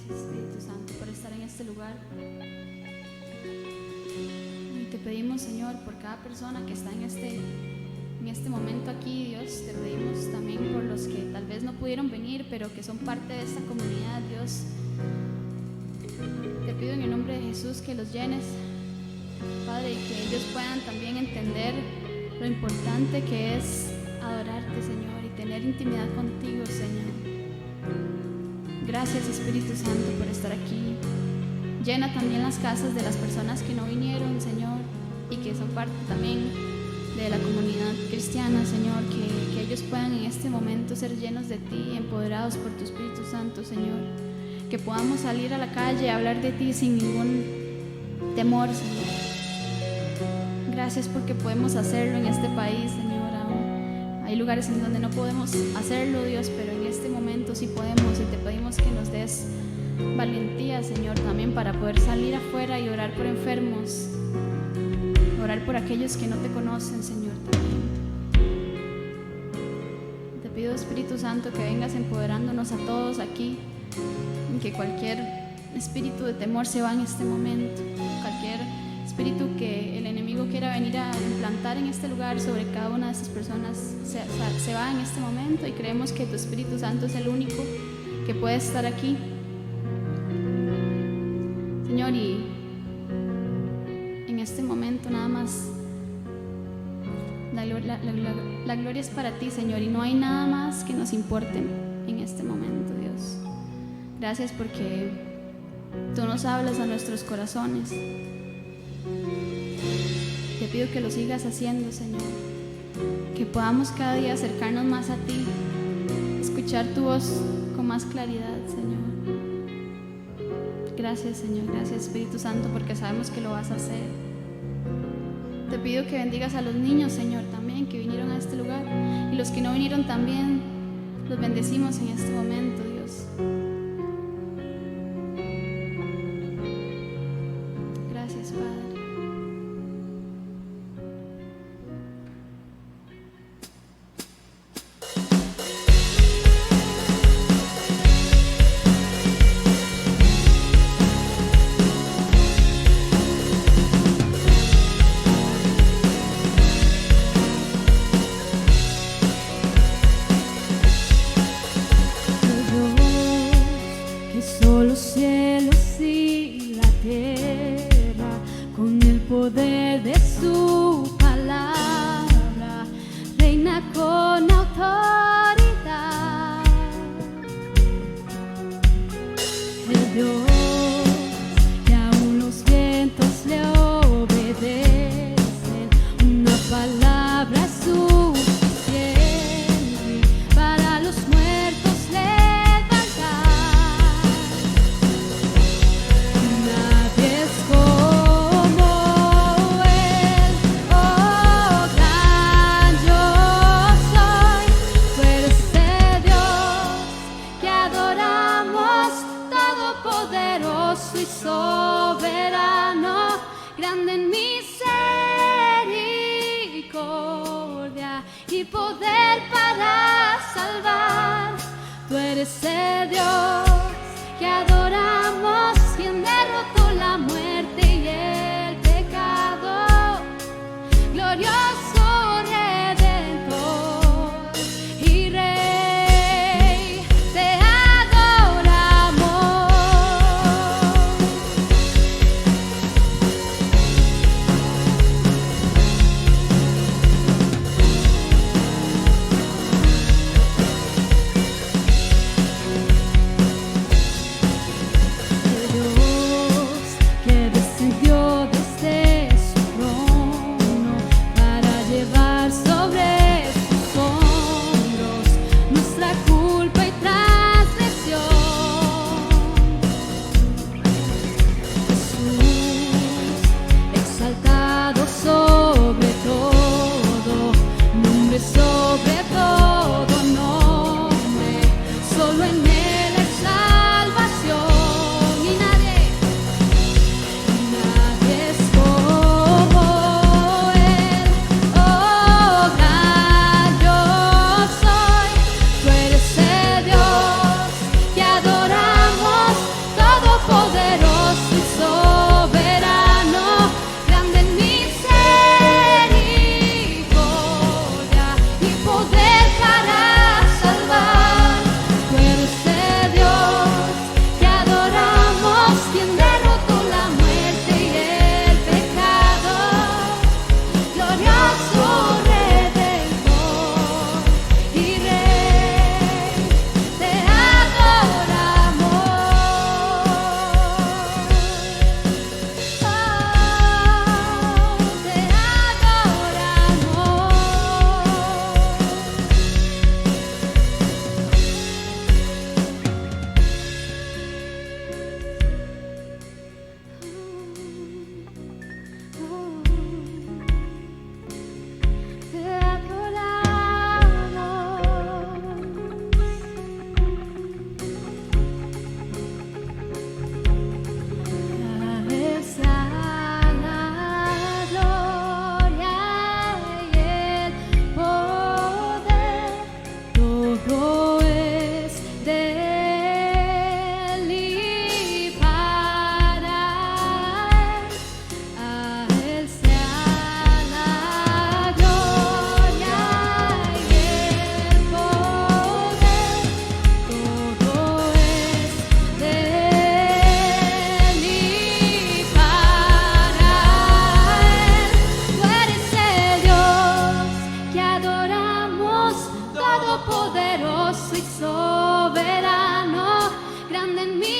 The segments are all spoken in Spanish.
Gracias, Espíritu Santo, por estar en este lugar. Y te pedimos, Señor, por cada persona que está en este momento aquí, Dios. Te pedimos también por los que tal vez no pudieron venir, pero que son parte de esta comunidad, Dios. Te pido en el nombre de Jesús que los llenes, Padre, y que ellos puedan también entender lo importante que es adorarte, Señor, y tener intimidad contigo, Señor. Gracias, Espíritu Santo, por estar aquí. Llena también las casas de las personas que no vinieron, Señor, y que son parte también de la comunidad cristiana, Señor, que ellos puedan en este momento ser llenos de ti, empoderados por tu Espíritu Santo, Señor. Que podamos salir a la calle a hablar de ti sin ningún temor, Señor. Gracias porque podemos hacerlo en este país, Señor. Aún hay lugares en donde no podemos hacerlo, Dios, pero en este momento sí podemos, y te pedimos que nos des valentía, Señor, también para poder salir afuera y orar por enfermos, orar por aquellos que no te conocen, Señor, también. Te pido, Espíritu Santo, que vengas empoderándonos a todos aquí, y que cualquier espíritu de temor se va en este momento, cualquier espíritu que el enemigo quiera venir a implantar en este lugar sobre cada una de estas personas se va en este momento, y creemos que tu Espíritu Santo es el único que puede estar aquí, Señor. Y en este momento nada más la gloria es para ti, Señor, y no hay nada más que nos importe en este momento, Dios. Gracias porque tú nos hablas a nuestros corazones. Te pido que lo sigas haciendo, Señor, que podamos cada día acercarnos más a ti, escuchar tu voz con más claridad, Señor. Gracias, Señor, gracias, Espíritu Santo, porque sabemos que lo vas a hacer. Te pido que bendigas a los niños, Señor, también, que vinieron a este lugar, y los que no vinieron también, los bendecimos en este momento, Dios. Gracias, Padre. Los cielos y la tierra, con el poder de su palabra, reina con autoridad. El Dios que aún los vientos le obedecen, una palabra es suficiente para los muertos levantar. Nadie es como Él, oh gran yo soy. Tú eres el Dios que adoramos, todopoderoso y soberano, grande en misericordia y poder para salvar. Tú eres el Dios que adoramos, quien derrotó la muerte y el pecado, glorioso Redentor y Rey, te adoramos.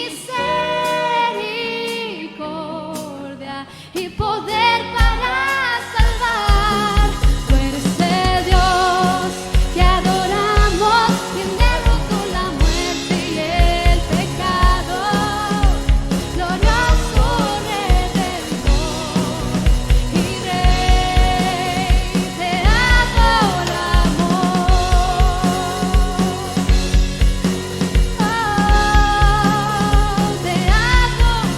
misericordia y poder para salvar. Tú eres el Dios que adoramos, quien derrotó la muerte y el pecado. Glorioso Redentor y Rey, te adoramos. Te adoramos.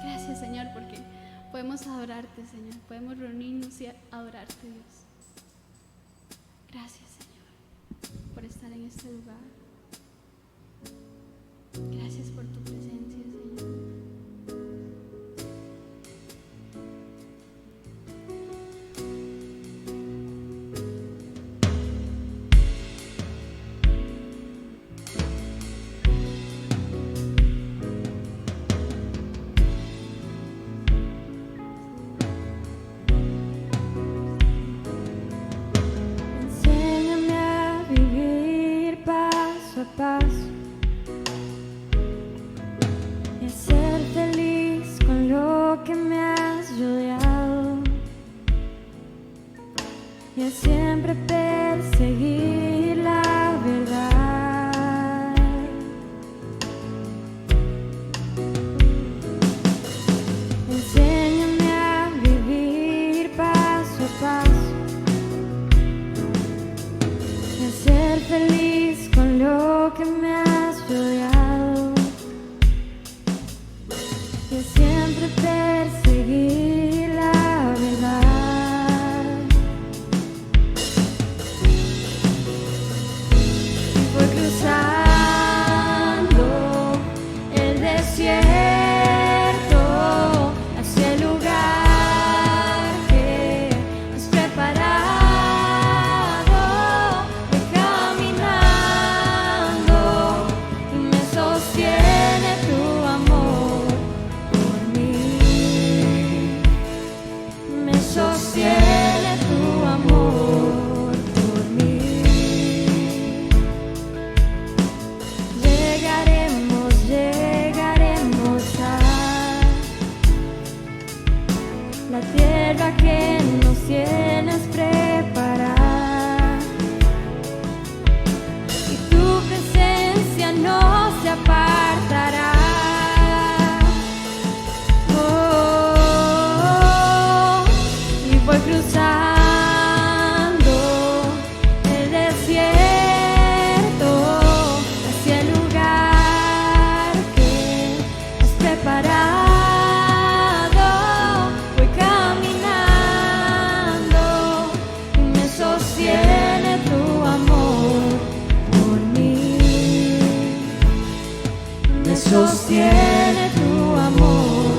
Gracias, Señor, porque podemos adorarte, Señor. Podemos reunirnos y adorarte, Dios. Gracias, Señor, por estar en este lugar. Gracias por tu presencia, Señor. Enséñame a vivir paso a paso y a ser feliz con lo que me has rodeado y a siempre perseguir la verdad. Enséñame a vivir paso a paso y a ser feliz con lo que me has rodeado y a siempre perseguir la verdad. Y voy cruzando el desierto hacia el lugar que has preparado. Voy caminando y me sostiene tu amor por mí. Me sostiene tu amor por mí. Llegaremos a la tierra que nos tienes preparada y tu presencia no se apartará. Y voy cruzando el desierto hacia el lugar que has preparado. Voy caminando y me sostiene tu amor por mí. Me sostiene tu amor.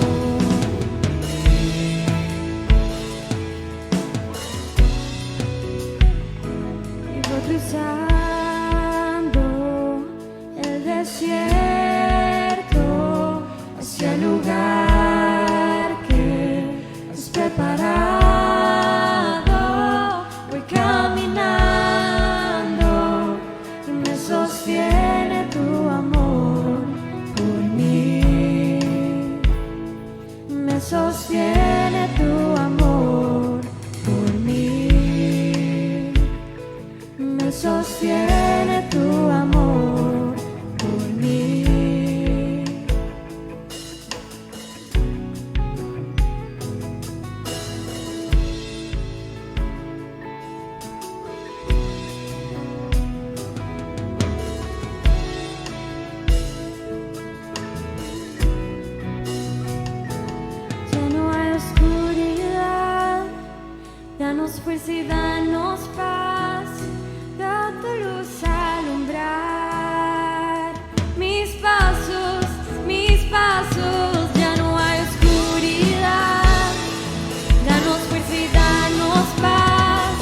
Y voy cruzando el desierto hacia el lugar que has preparado. Voy caminando y me sostiene tu amor por mí. Me sostiene tu amor por mí. Me sostiene tu amor por mí. Ya no hay oscuridad, danos fuerza y danos paz, da tu luz a alumbrar mis pasos, ya no hay oscuridad, danos fuerza y danos paz,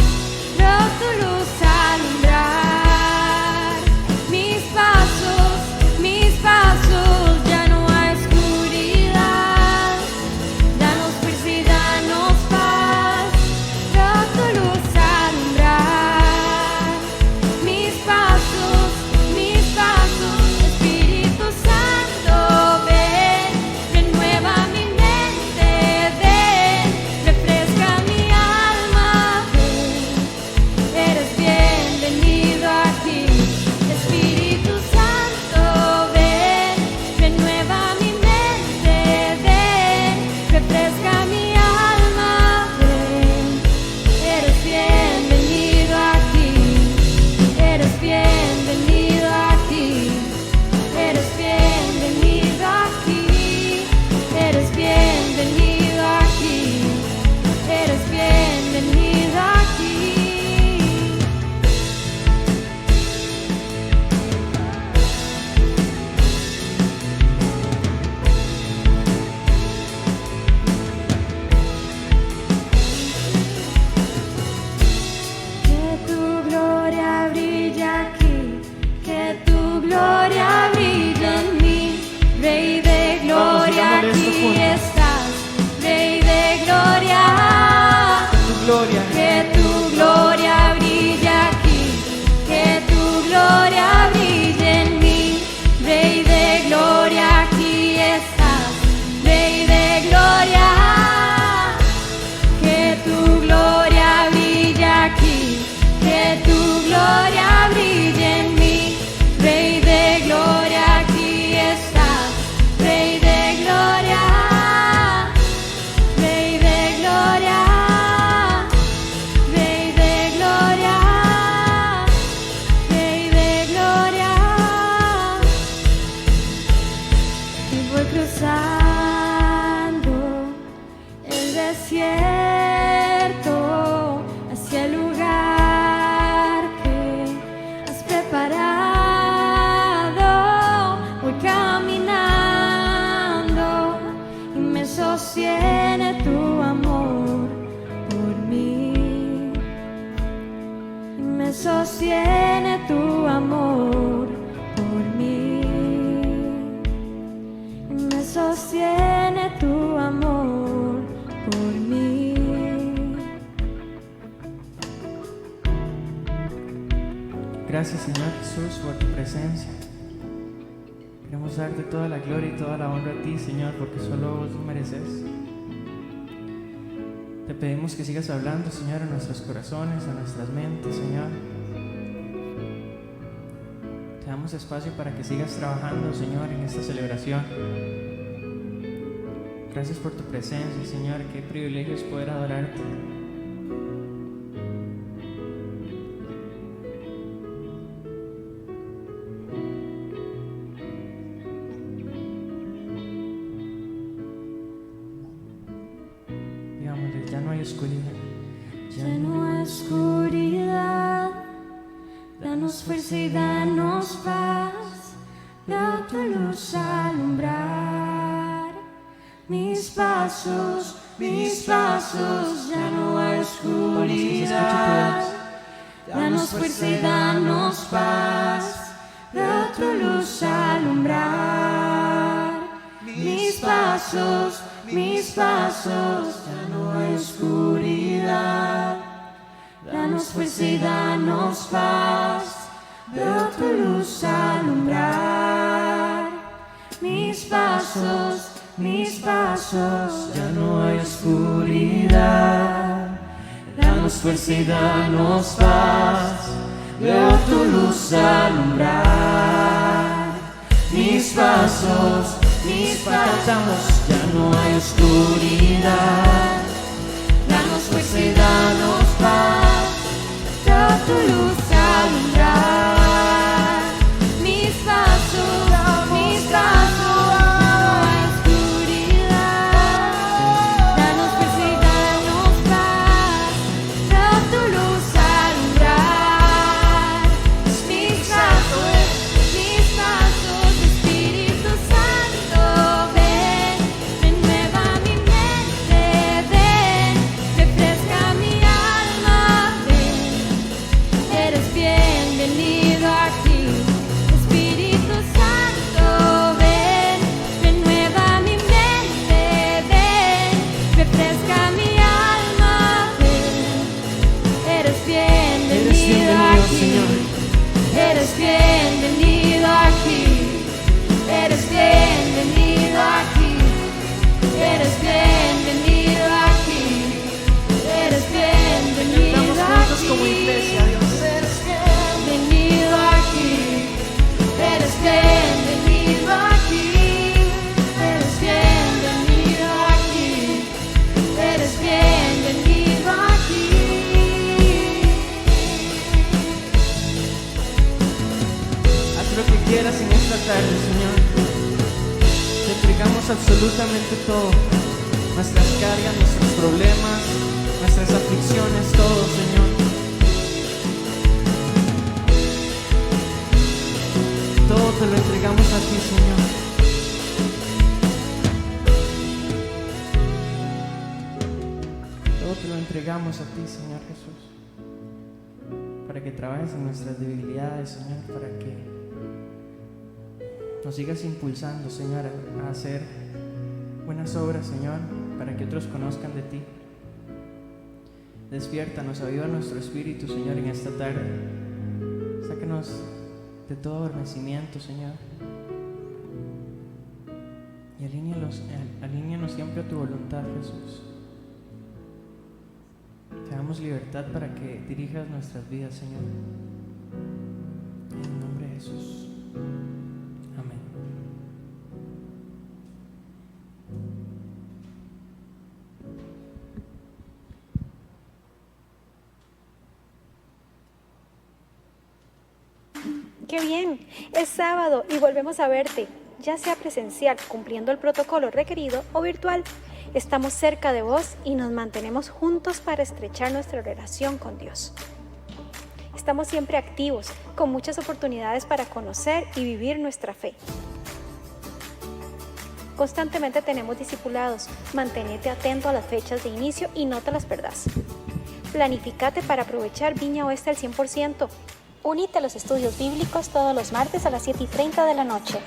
da tu luz a alumbrar mis pasos, ya no hay oscuridad, danos refresca mi alma. Ven, eres bienvenido aquí, eres bienvenido aquí, eres bienvenido aquí, eres bienvenido aquí, eres bienvenido aquí. Que tu gloria brille aquí, que tu gloria brille en mí, Rey de gloria, aquí estás, Rey de gloria. Que tu gloria brille aquí, que tu gloria brille en mí, Rey de gloria, aquí estás, Rey de gloria. Que tu gloria brille aquí, que tu gloria brille en mí, Rey de gloria, aquí estás, Rey de gloria, Rey de gloria, Rey de gloria, Rey de gloria. Y voy cruzando el desierto hacia el lugar que has preparado. Voy caminando y me sostiene tu amor por mí, y me sostiene tu amor por mí, y me sostiene tu amor por mí. Gracias, Señor Jesús, por tu presencia. Queremos darte toda la gloria y toda la honra a ti, Señor, porque solo vos lo mereces. Te pedimos que sigas hablando, Señor, a nuestros corazones, a nuestras mentes, Señor. Te damos espacio para que sigas trabajando, Señor, en esta celebración. Gracias por tu presencia, Señor. Qué privilegio es poder adorarte. Digámosle, ya no hay oscuridad. Ya no hay oscuridad, danos fuerza y danos paz, veo tu luz alumbrar mis pasos, ya no hay oscuridad, danos fuerza y danos paz, veo tu luz alumbrar mis pasos, ya no hay oscuridad, danos fuerza y danos paz, veo tu luz alumbrar mis pasos, ya no hay oscuridad, danos fuerza y danos paz, veo tu luz alumbrar mis pasos, ya no hay oscuridad, danos fuerza y danos paz, veo tu luz alumbrar mis pasos, Espíritu Santo, ven, renueva mi mente, necesario, Señor. Te entregamos absolutamente todo, nuestras cargas, nuestros problemas, nuestras aflicciones, todo, Señor. Todo te lo entregamos a ti, Señor. Todo te lo entregamos a ti, Señor Jesús, para que trabajes en nuestras debilidades, Señor, para que nos sigas impulsando, Señor, a hacer buenas obras, Señor, para que otros conozcan de ti. Despiértanos, aviva nuestro espíritu, Señor, en esta tarde. Sácanos de todo adormecimiento, Señor, y alíñanos siempre a tu voluntad, Jesús. Te damos libertad para que dirijas nuestras vidas, Señor. En el nombre de Jesús. Amén. ¡Qué bien! Es sábado y volvemos a verte, ya sea presencial, cumpliendo el protocolo requerido, o virtual. Estamos cerca de vos y nos mantenemos juntos para estrechar nuestra relación con Dios. Estamos siempre activos, con muchas oportunidades para conocer y vivir nuestra fe. Constantemente tenemos discipulados. Manténete atento a las fechas de inicio y no te las perdás. Planificate para aprovechar Viña Oeste al 100%. Unite a los estudios bíblicos todos los martes a las 7:30 de la noche.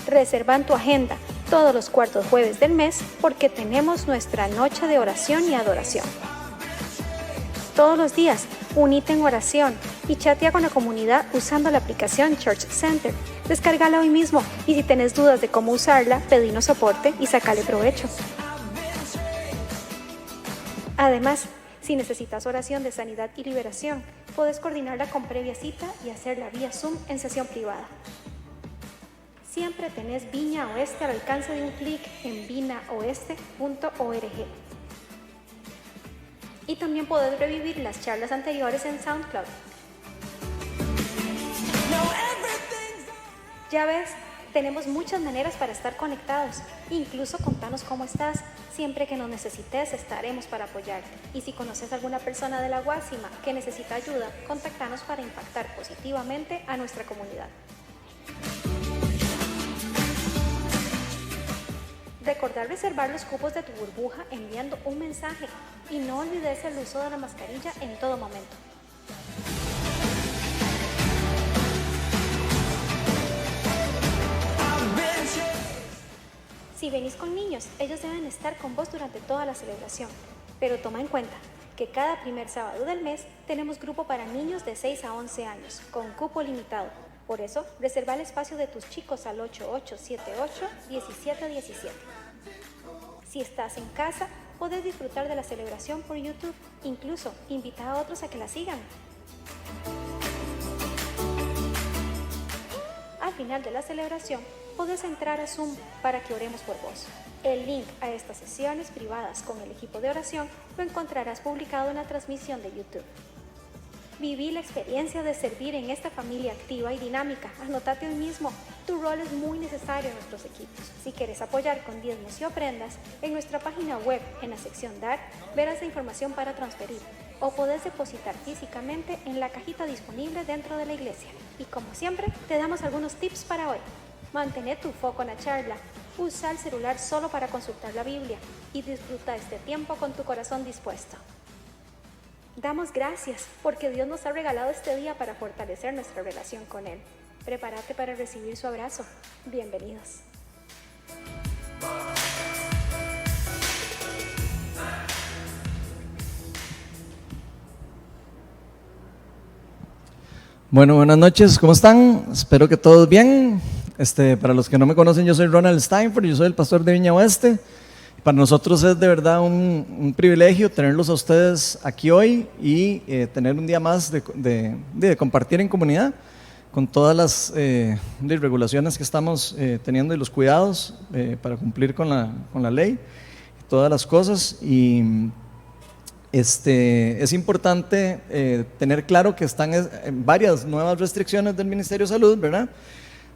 Reserva en tu agenda todos los cuartos jueves del mes porque tenemos nuestra noche de oración y adoración. Todos los días, unite en oración y chatea con la comunidad usando la aplicación Church Center. Descárgala hoy mismo y si tenés dudas de cómo usarla, pedinos soporte y sacale provecho. Además, si necesitas oración de sanidad y liberación, puedes coordinarla con previa cita y hacerla vía Zoom en sesión privada. Siempre tenés Viña Oeste al alcance de un clic en vinaoeste.org. Y también podés revivir las charlas anteriores en SoundCloud. Ya ves, tenemos muchas maneras para estar conectados. Incluso contanos cómo estás. Siempre que nos necesites, estaremos para apoyarte. Y si conoces a alguna persona de la Guásima que necesita ayuda, contactanos para impactar positivamente a nuestra comunidad. Recordar reservar los cupos de tu burbuja enviando un mensaje y no olvides el uso de la mascarilla en todo momento. Si venís con niños, ellos deben estar con vos durante toda la celebración, pero toma en cuenta que cada primer sábado del mes tenemos grupo para niños de 6 a 11 años, con cupo limitado. Por eso, reserva el espacio de tus chicos al 8878-1717. Si estás en casa, puedes disfrutar de la celebración por YouTube. Incluso, invita a otros a que la sigan. Al final de la celebración, puedes entrar a Zoom para que oremos por vos. El link a estas sesiones privadas con el equipo de oración lo encontrarás publicado en la transmisión de YouTube. Viví la experiencia de servir en esta familia activa y dinámica. Anótate hoy mismo. Tu rol es muy necesario en nuestros equipos. Si quieres apoyar con diezmos y ofrendas, en nuestra página web, en la sección Dar, verás la información para transferir. O podés depositar físicamente en la cajita disponible dentro de la iglesia. Y como siempre, te damos algunos tips para hoy. Mantén tu foco en la charla. Usa el celular solo para consultar la Biblia. Y disfruta este tiempo con tu corazón dispuesto. Damos gracias porque Dios nos ha regalado este día para fortalecer nuestra relación con Él. Prepárate para recibir su abrazo. Bienvenidos. Bueno, buenas noches, ¿cómo están? Espero que todos bien. Para los que no me conocen, yo soy Ronald Steinford, yo soy el pastor de Viña Oeste. Para nosotros es de verdad un privilegio tenerlos a ustedes aquí hoy y tener un día más de compartir en comunidad con todas las regulaciones que estamos teniendo y los cuidados para cumplir con la ley, todas las cosas. Y es importante tener claro que están varias nuevas restricciones del Ministerio de Salud, ¿verdad?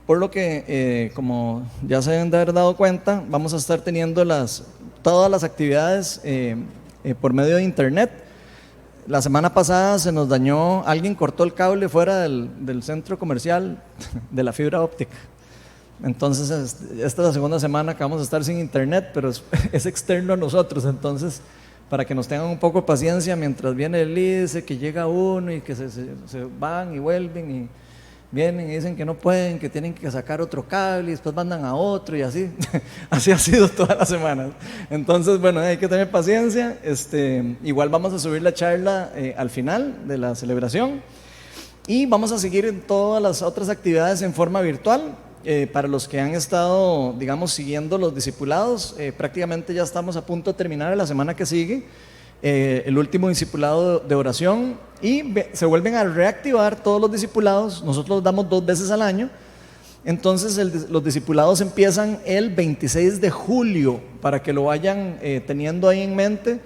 por lo que, como ya se deben de haber dado cuenta, vamos a estar teniendo todas las actividades por medio de internet. La semana pasada se nos dañó, alguien cortó el cable fuera del centro comercial de la fibra óptica. Entonces, esta es la segunda semana que vamos a estar sin internet, pero es externo a nosotros. Entonces, para que nos tengan un poco de paciencia mientras viene el ICE, que llega uno y que se van y vuelven y vienen y dicen que no pueden, que tienen que sacar otro cable y después mandan a otro y así. Así ha sido toda la semana. Entonces, bueno, hay que tener paciencia. Igual vamos a subir la charla al final de la celebración y vamos a seguir en todas las otras actividades en forma virtual. Para los que han estado, digamos, siguiendo los discipulados, prácticamente ya estamos a punto de terminar la semana que sigue el último discipulado de oración y se vuelven a reactivar todos los discipulados. Nosotros los damos 2 veces al año. Entonces los discipulados empiezan el 26 de julio para que lo vayan teniendo ahí en mente.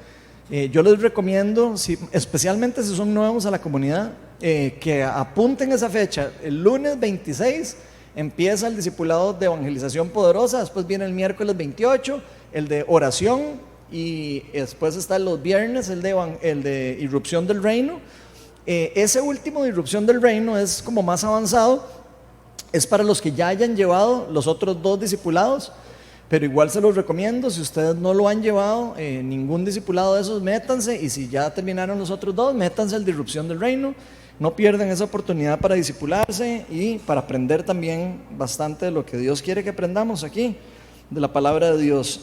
Yo les recomiendo, especialmente si son nuevos a la comunidad, que apunten esa fecha. El lunes 26 empieza el discipulado de evangelización poderosa, después viene el miércoles 28, el de oración, y después está los viernes el de irrupción del reino. Ese último de irrupción del reino es como más avanzado, es para los que ya hayan llevado los otros 2 discipulados, pero igual se los recomiendo. Si ustedes no lo han llevado, ningún discipulado de esos, métanse, y si ya terminaron los otros 2, métanse al de irrupción del reino. No pierdan esa oportunidad para discipularse y para aprender también bastante de lo que Dios quiere que aprendamos aquí, de la palabra de Dios.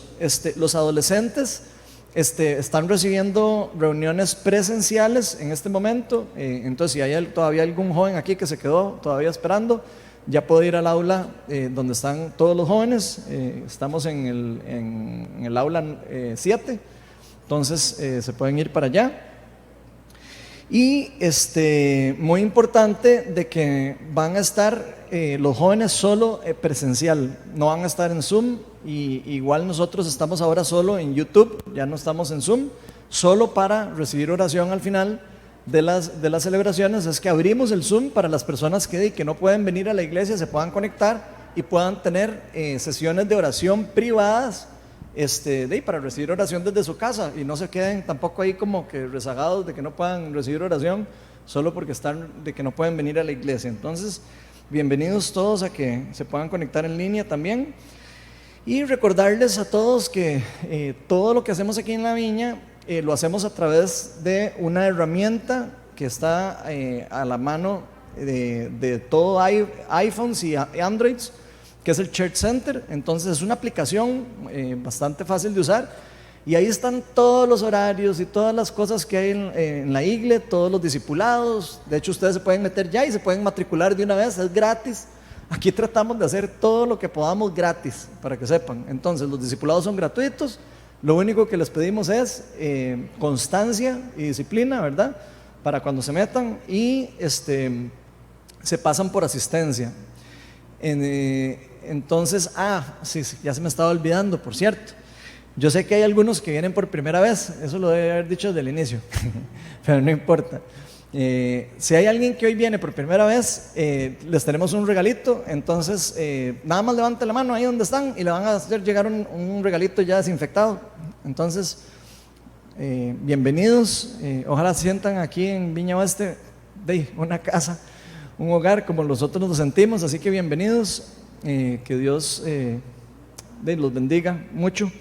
Los adolescentes están recibiendo reuniones presenciales en este momento. Entonces, si hay todavía algún joven aquí que se quedó todavía esperando, ya puede ir al aula donde están todos los jóvenes. Estamos en el aula 7, entonces se pueden ir para allá. Y muy importante de que van a estar los jóvenes solo presencial, no van a estar en Zoom. Y igual nosotros estamos ahora solo en YouTube, ya no estamos en Zoom, solo para recibir oración al final de las celebraciones. Es que abrimos el Zoom para las personas que no pueden venir a la iglesia, se puedan conectar y puedan tener sesiones de oración privadas, para recibir oración desde su casa, y no se queden tampoco ahí como que rezagados de que no puedan recibir oración solo porque de que no pueden venir a la iglesia. Entonces, bienvenidos todos a que se puedan conectar en línea también. Y recordarles a todos que todo lo que hacemos aquí en la viña lo hacemos a través de una herramienta que está a la mano de todo iPhones y Androids, que es el Church Center. Entonces es una aplicación bastante fácil de usar, y ahí están todos los horarios y todas las cosas que hay en la iglesia, todos los discipulados. De hecho, ustedes se pueden meter ya y se pueden matricular de una vez, es gratis. Aquí tratamos de hacer todo lo que podamos gratis, para que sepan. Entonces, los discipulados son gratuitos. Lo único que les pedimos es constancia y disciplina, ¿verdad? Para cuando se metan, y se pasan por asistencia. Entonces, sí, ya se me estaba olvidando, por cierto. Yo sé que hay algunos que vienen por primera vez, eso lo debe haber dicho desde el inicio, pero no importa. Si hay alguien que hoy viene por primera vez, les tenemos un regalito. Entonces, nada más levante la mano ahí donde están y le van a hacer llegar un regalito ya desinfectado. Entonces, bienvenidos. Ojalá se sientan aquí en Viña Oeste, una casa, un hogar como nosotros nos sentimos. Así que bienvenidos. Que Dios los bendiga mucho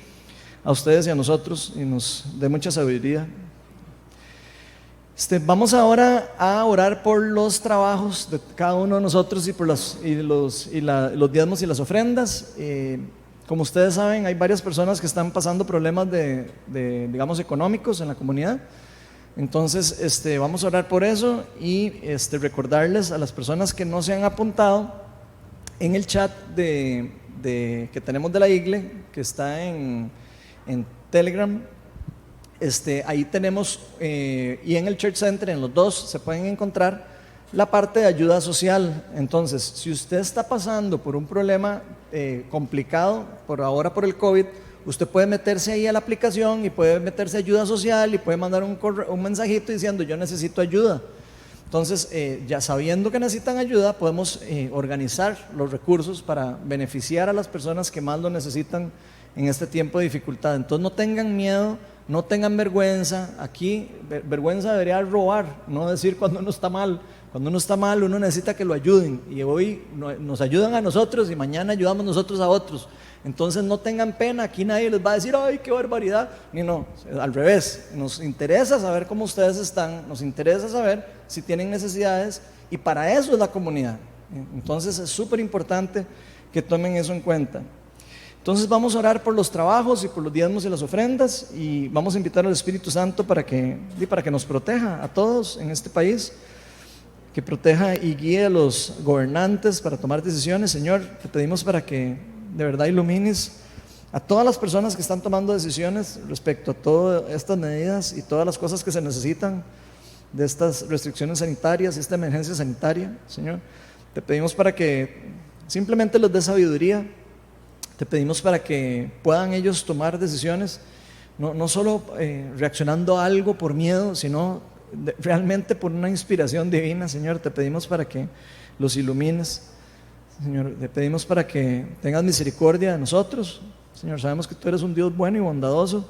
a ustedes y a nosotros, y nos dé mucha sabiduría. Vamos ahora a orar por los trabajos de cada uno de nosotros y por los diezmos y las ofrendas. Como ustedes saben, hay varias personas que están pasando problemas digamos, económicos en la comunidad. Entonces, vamos a orar por eso y recordarles a las personas que no se han apuntado en el chat que tenemos de la iglesia, que está en Telegram. Ahí tenemos, y en el Church Center, en los 2 se pueden encontrar la parte de ayuda social. Entonces, si usted está pasando por un problema complicado por el COVID, usted puede meterse ahí a la aplicación y puede meterse a ayuda social y puede mandar un mensajito diciendo: yo necesito ayuda. Entonces, ya sabiendo que necesitan ayuda, podemos organizar los recursos para beneficiar a las personas que más lo necesitan en este tiempo de dificultad. Entonces, no tengan miedo, no tengan vergüenza. Aquí, vergüenza debería robar, no decir cuando uno está mal. Cuando uno está mal, uno necesita que lo ayuden. Y hoy nos ayudan a nosotros y mañana ayudamos nosotros a otros. Entonces, no tengan pena. Aquí nadie les va a decir, ¡ay, qué barbaridad! Ni no, al revés. Nos interesa saber cómo ustedes están, nos interesa saber si tienen necesidades, y para eso es la comunidad. Entonces, es súper importante que tomen eso en cuenta. Entonces, vamos a orar por los trabajos y por los diezmos y las ofrendas, y vamos a invitar al Espíritu Santo para que nos proteja a todos en este país, que proteja y guíe a los gobernantes para tomar decisiones. Señor, te pedimos para que de verdad ilumines a todas las personas que están tomando decisiones respecto a todas estas medidas y todas las cosas que se necesitan de estas restricciones sanitarias, esta emergencia sanitaria. Señor, te pedimos para que simplemente les dé sabiduría. Te pedimos para que puedan ellos tomar decisiones, no solo reaccionando a algo por miedo, sino realmente por una inspiración divina. Señor, te pedimos para que los ilumines. Señor, te pedimos para que tengas misericordia de nosotros. Señor, sabemos que tú eres un Dios bueno y bondadoso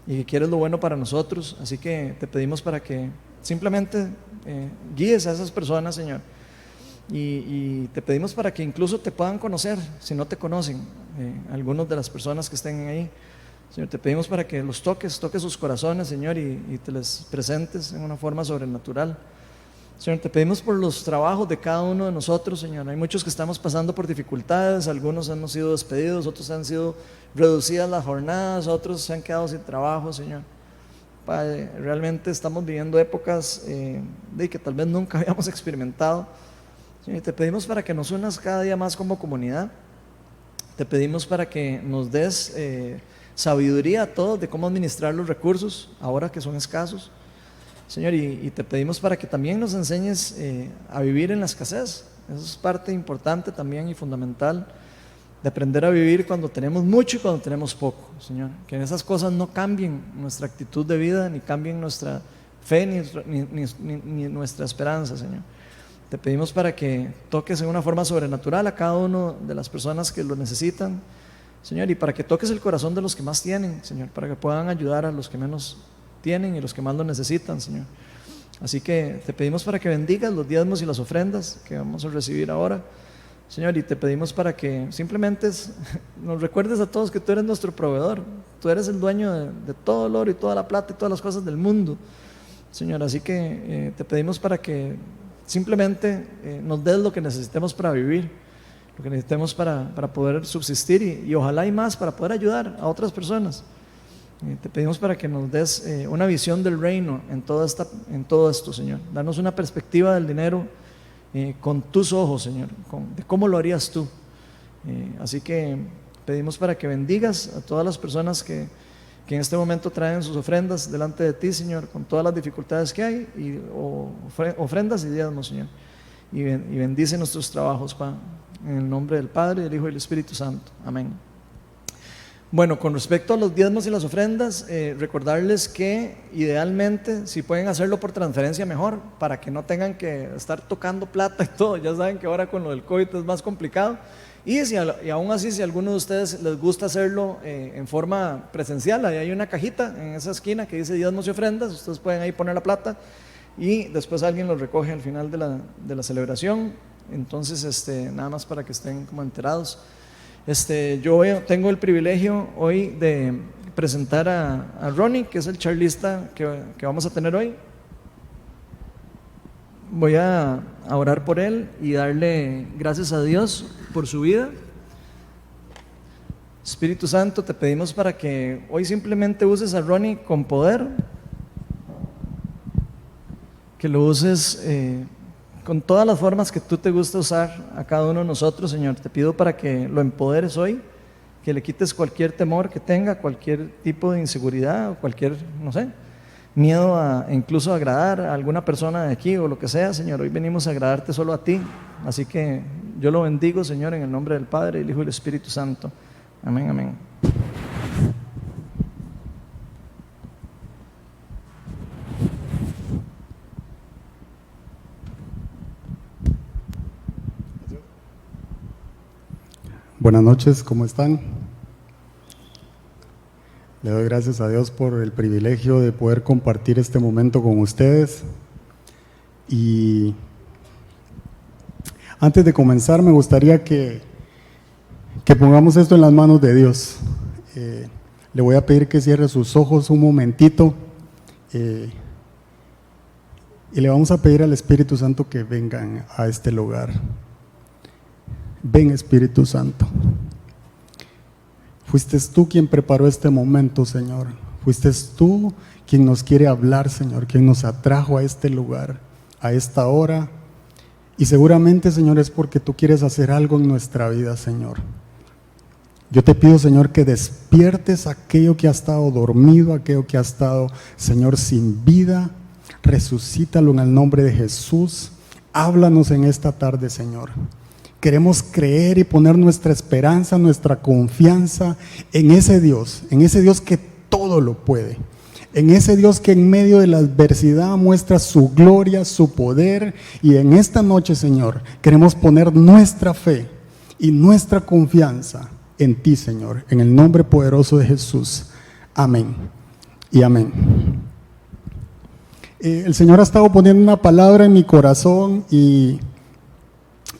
y que quieres lo bueno para nosotros. Así que te pedimos para que simplemente guíes a esas personas, Señor. Y te pedimos para que incluso te puedan conocer, si no te conocen, algunos de las personas que estén ahí. Señor, te pedimos para que los toques sus corazones, Señor, y te les presentes en una forma sobrenatural. Señor, te pedimos por los trabajos de cada uno de nosotros, Señor. Hay muchos que estamos pasando por dificultades, algunos hemos sido despedidos, otros han sido reducidas las jornadas, otros se han quedado sin trabajo, Señor. Padre, realmente estamos viviendo épocas de que tal vez nunca habíamos experimentado. Señor, te pedimos para que nos unas cada día más como comunidad. Te pedimos para que nos des sabiduría a todos de cómo administrar los recursos ahora que son escasos. Señor, y te pedimos para que también nos enseñes a vivir en la escasez. Eso es parte importante también y fundamental de aprender a vivir cuando tenemos mucho y cuando tenemos poco, Señor. Que en esas cosas no cambien nuestra actitud de vida, ni cambien nuestra fe, ni nuestra esperanza, Señor. Te pedimos para que toques en una forma sobrenatural a cada una de las personas que lo necesitan, Señor, y para que toques el corazón de los que más tienen, Señor, para que puedan ayudar a los que menos tienen y los que más lo necesitan, Señor. Así que te pedimos para que bendigas los diezmos y las ofrendas que vamos a recibir ahora, Señor, y te pedimos para que simplemente nos recuerdes a todos que tú eres nuestro proveedor, tú eres el dueño de todo el oro y toda la plata y todas las cosas del mundo, Señor. Así que te pedimos para que simplemente nos des lo que necesitemos para vivir, lo que necesitemos para poder subsistir y ojalá y más para poder ayudar a otras personas. Te pedimos para que nos des una visión del reino en todo esto, Señor. Danos una perspectiva del dinero con tus ojos, Señor, de cómo lo harías tú. Así que pedimos para que bendigas a todas las personas que en este momento traen sus ofrendas delante de ti, Señor, con todas las dificultades que hay, ofrendas y diezmos, Señor. Y bendice nuestros trabajos, Pa, en el nombre del Padre, del Hijo y del Espíritu Santo. Amén. Bueno, con respecto a los diezmos y las ofrendas, recordarles que idealmente, si pueden hacerlo por transferencia, mejor, para que no tengan que estar tocando plata y todo. Ya saben que ahora con lo del COVID es más complicado. Y aún así, si a alguno de ustedes les gusta hacerlo en forma presencial, ahí hay una cajita en esa esquina que dice diezmos y ofrendas. Ustedes pueden ahí poner la plata y después alguien lo recoge al final de la celebración. Entonces, nada más para que estén como enterados. Yo tengo el privilegio hoy de presentar a Ronnie, que es el charlista que vamos a tener hoy. Voy a orar por él y darle gracias a Dios por su vida. Espíritu Santo, te pedimos para que hoy simplemente uses a Ronnie con poder, que lo uses con todas las formas que tú te gusta usar a cada uno de nosotros, Señor. Te pido para que lo empoderes hoy, que le quites cualquier temor que tenga, cualquier tipo de inseguridad o cualquier, no sé, miedo a incluso agradar a alguna persona de aquí o lo que sea, Señor. Hoy venimos a agradarte solo a ti, así que yo lo bendigo, Señor, en el nombre del Padre, del Hijo y del Espíritu Santo. Amén, amén. Buenas noches, ¿cómo están? Le doy gracias a Dios por el privilegio de poder compartir este momento con ustedes. Y antes de comenzar, me gustaría que pongamos esto en las manos de Dios. Le voy a pedir que cierre sus ojos un momentito y le vamos a pedir al Espíritu Santo que vengan a este lugar. Ven, Espíritu Santo. Fuiste tú quien preparó este momento, Señor. Fuiste tú quien nos quiere hablar, Señor, quien nos atrajo a este lugar, a esta hora. Y seguramente, Señor, es porque tú quieres hacer algo en nuestra vida, Señor. Yo te pido, Señor, que despiertes aquello que ha estado dormido, aquello que ha estado, Señor, sin vida. Resucítalo en el nombre de Jesús. Háblanos en esta tarde, Señor. Queremos creer y poner nuestra esperanza, nuestra confianza en ese Dios que todo lo puede, en ese Dios que en medio de la adversidad muestra su gloria, su poder. Y en esta noche, Señor, queremos poner nuestra fe y nuestra confianza en ti, Señor, en el nombre poderoso de Jesús. Amén y amén. El Señor ha estado poniendo una palabra en mi corazón y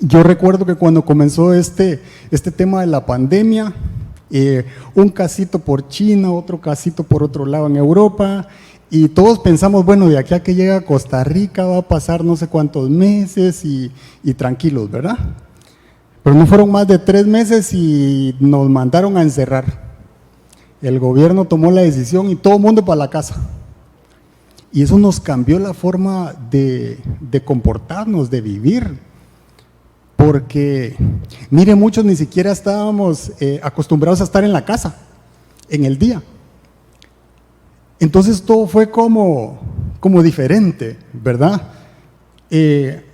yo recuerdo que cuando comenzó este tema de la pandemia, un casito por China, otro casito por otro lado en Europa, y todos pensamos, bueno, de aquí a que llega a Costa Rica va a pasar no sé cuántos meses y tranquilos, ¿verdad? Pero no fueron más de 3 meses y nos mandaron a encerrar. El gobierno tomó la decisión y todo el mundo para la casa. Y eso nos cambió la forma de comportarnos, de vivir. Porque, mire, muchos ni siquiera estábamos acostumbrados a estar en la casa, en el día. Entonces todo fue como diferente, ¿verdad?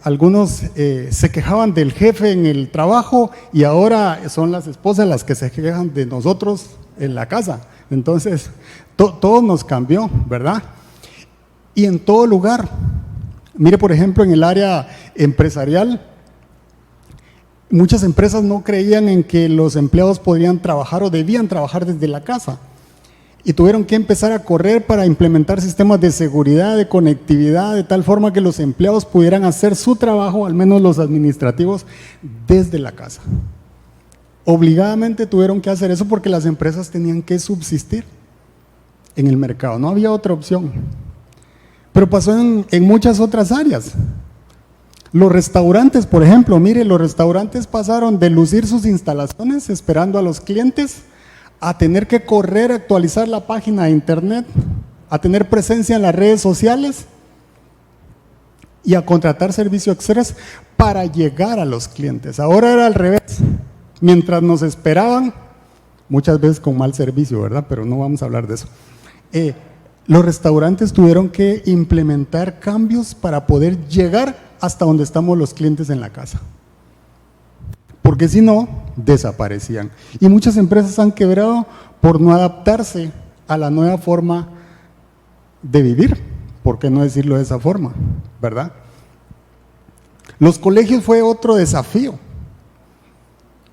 Algunos se quejaban del jefe en el trabajo y ahora son las esposas las que se quejan de nosotros en la casa. Entonces, todo nos cambió, ¿verdad? Y en todo lugar. Mire, por ejemplo, en el área empresarial, muchas empresas no creían en que los empleados podían trabajar o debían trabajar desde la casa y tuvieron que empezar a correr para implementar sistemas de seguridad, de conectividad, de tal forma que los empleados pudieran hacer su trabajo, al menos los administrativos, desde la casa. Obligadamente tuvieron que hacer eso porque las empresas tenían que subsistir en el mercado, no había otra opción. Pero pasó en muchas otras áreas. Los restaurantes, por ejemplo, mire, los restaurantes pasaron de lucir sus instalaciones esperando a los clientes a tener que correr a actualizar la página de internet, a tener presencia en las redes sociales y a contratar servicio express para llegar a los clientes. Ahora era al revés. Mientras nos esperaban, muchas veces con mal servicio, ¿verdad? Pero no vamos a hablar de eso. Los restaurantes tuvieron que implementar cambios para poder llegar hasta donde estamos los clientes en la casa, porque si no, desaparecían. Y muchas empresas han quebrado por no adaptarse a la nueva forma de vivir, ¿por qué no decirlo de esa forma? ¿Verdad? Los colegios fue otro desafío.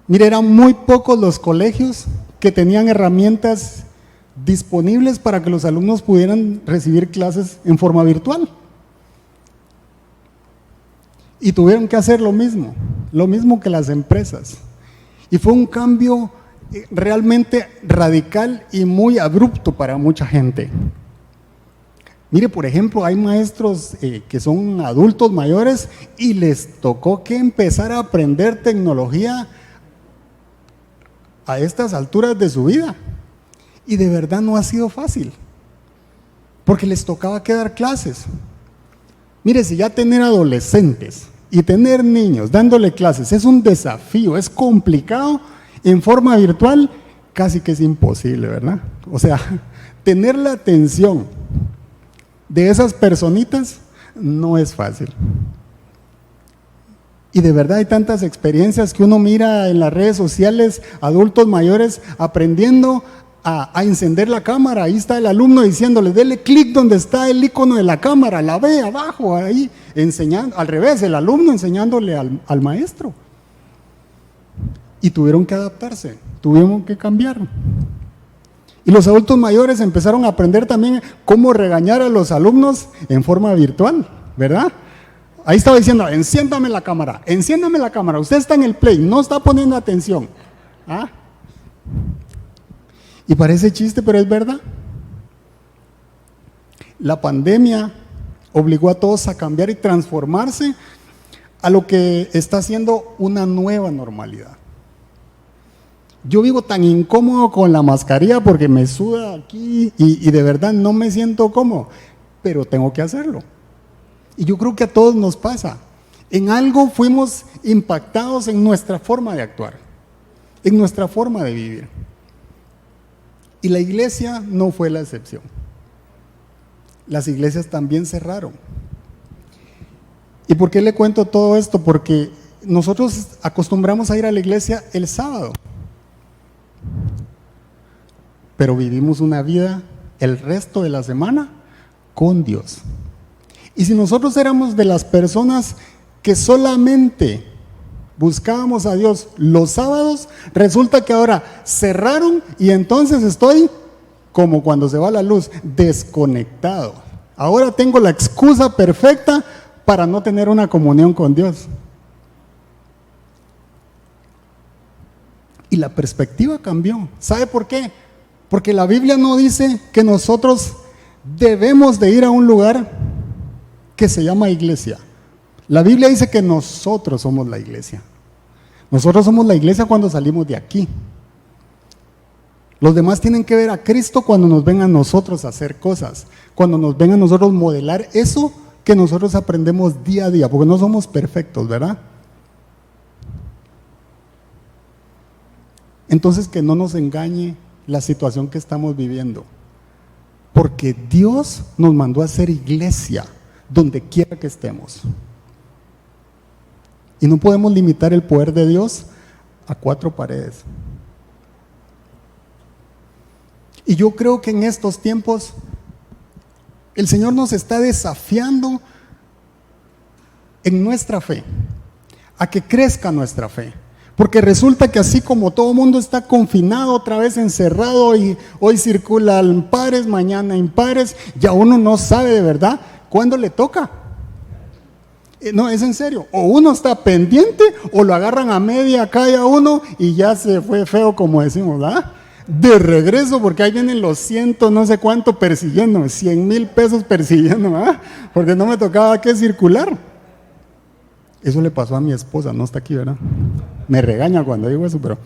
Mire, eran muy pocos los colegios que tenían herramientas disponibles para que los alumnos pudieran recibir clases en forma virtual. Y tuvieron que hacer lo mismo que las empresas. Y fue un cambio realmente radical y muy abrupto para mucha gente. Mire, por ejemplo, hay maestros que son adultos mayores y les tocó que empezar a aprender tecnología a estas alturas de su vida. Y de verdad no ha sido fácil, porque les tocaba que dar clases. Mire, si ya tener adolescentes y tener niños dándole clases es un desafío, es complicado, en forma virtual casi que es imposible, ¿verdad? O sea, tener la atención de esas personitas no es fácil. Y de verdad hay tantas experiencias que uno mira en las redes sociales, adultos mayores aprendiendo a encender la cámara. Ahí está el alumno diciéndole, dele clic donde está el icono de la cámara, la ve abajo, ahí, enseñando, al revés, el alumno enseñándole al maestro. y tuvieron que adaptarse, tuvieron que cambiar. Y los adultos mayores empezaron a aprender también cómo regañar a los alumnos en forma virtual, ¿verdad? Ahí estaba diciendo, enciéndame la cámara, usted está en el play, no está poniendo atención. ¿Ah? Y parece chiste, pero es verdad. La pandemia obligó a todos a cambiar y transformarse a lo que está siendo una nueva normalidad. Yo vivo tan incómodo con la mascarilla porque me suda aquí y de verdad no me siento cómodo, pero tengo que hacerlo. Y yo creo que a todos nos pasa. En algo fuimos impactados en nuestra forma de actuar, en nuestra forma de vivir. Y la iglesia no fue la excepción. Las iglesias también cerraron. ¿Y por qué le cuento todo esto? Porque nosotros acostumbramos a ir a la iglesia el sábado, pero vivimos una vida el resto de la semana con Dios. Y si nosotros éramos de las personas que solamente buscábamos a Dios los sábados, resulta que ahora cerraron y entonces estoy como cuando se va la luz, desconectado. Ahora tengo la excusa perfecta para no tener una comunión con Dios. Y la perspectiva cambió. ¿Sabe por qué? Porque la Biblia no dice que nosotros debemos de ir a un lugar que se llama iglesia. La Biblia dice que nosotros somos la iglesia. Nosotros somos la iglesia cuando salimos de aquí. Los demás tienen que ver a Cristo cuando nos ven a nosotros hacer cosas, cuando nos ven a nosotros modelar eso que nosotros aprendemos día a día, porque no somos perfectos, ¿verdad? Entonces que no nos engañe la situación que estamos viviendo, porque Dios nos mandó a ser iglesia donde quiera que estemos. Y no podemos limitar el poder de Dios a 4 paredes. Y yo creo que en estos tiempos el Señor nos está desafiando en nuestra fe, a que crezca nuestra fe. Porque resulta que así como todo el mundo está confinado, otra vez encerrado, y hoy circulan pares, mañana impares, ya uno no sabe de verdad cuándo le toca. No, es en serio, o uno está pendiente o lo agarran a media calle a uno y ya se fue feo, como decimos, ¿verdad? De regreso, porque ahí vienen los 100 no sé cuánto persiguiéndome, 100,000 pesos persiguiéndome, ¿verdad? Porque no me tocaba que circular. Eso le pasó a mi esposa, no está aquí, ¿verdad? Me regaña cuando digo eso, pero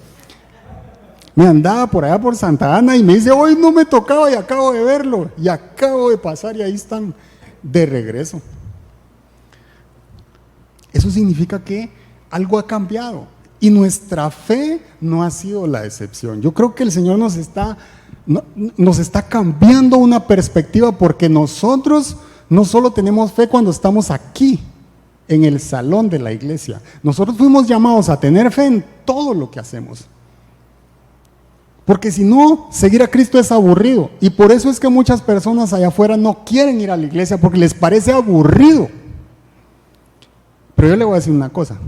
me andaba por allá por Santa Ana y me dice, hoy no me tocaba y acabo de verlo, y acabo de pasar y ahí están de regreso. Eso significa que algo ha cambiado y nuestra fe no ha sido la excepción. Yo creo que el Señor nos está cambiando una perspectiva, porque nosotros no solo tenemos fe cuando estamos aquí en el salón de la iglesia, nosotros fuimos llamados a tener fe en todo lo que hacemos. Porque si no, seguir a Cristo es aburrido, y por eso es que muchas personas allá afuera no quieren ir a la iglesia, porque les parece aburrido. Pero yo le voy a decir una cosa,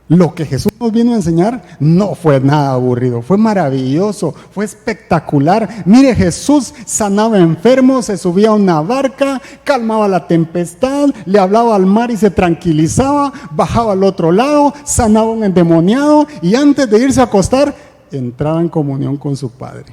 lo que Jesús nos vino a enseñar no fue nada aburrido, fue maravilloso, fue espectacular. Mire, Jesús sanaba enfermos, se subía a una barca, calmaba la tempestad, le hablaba al mar y se tranquilizaba, bajaba al otro lado, sanaba a un endemoniado y antes de irse a acostar, entraba en comunión con su Padre,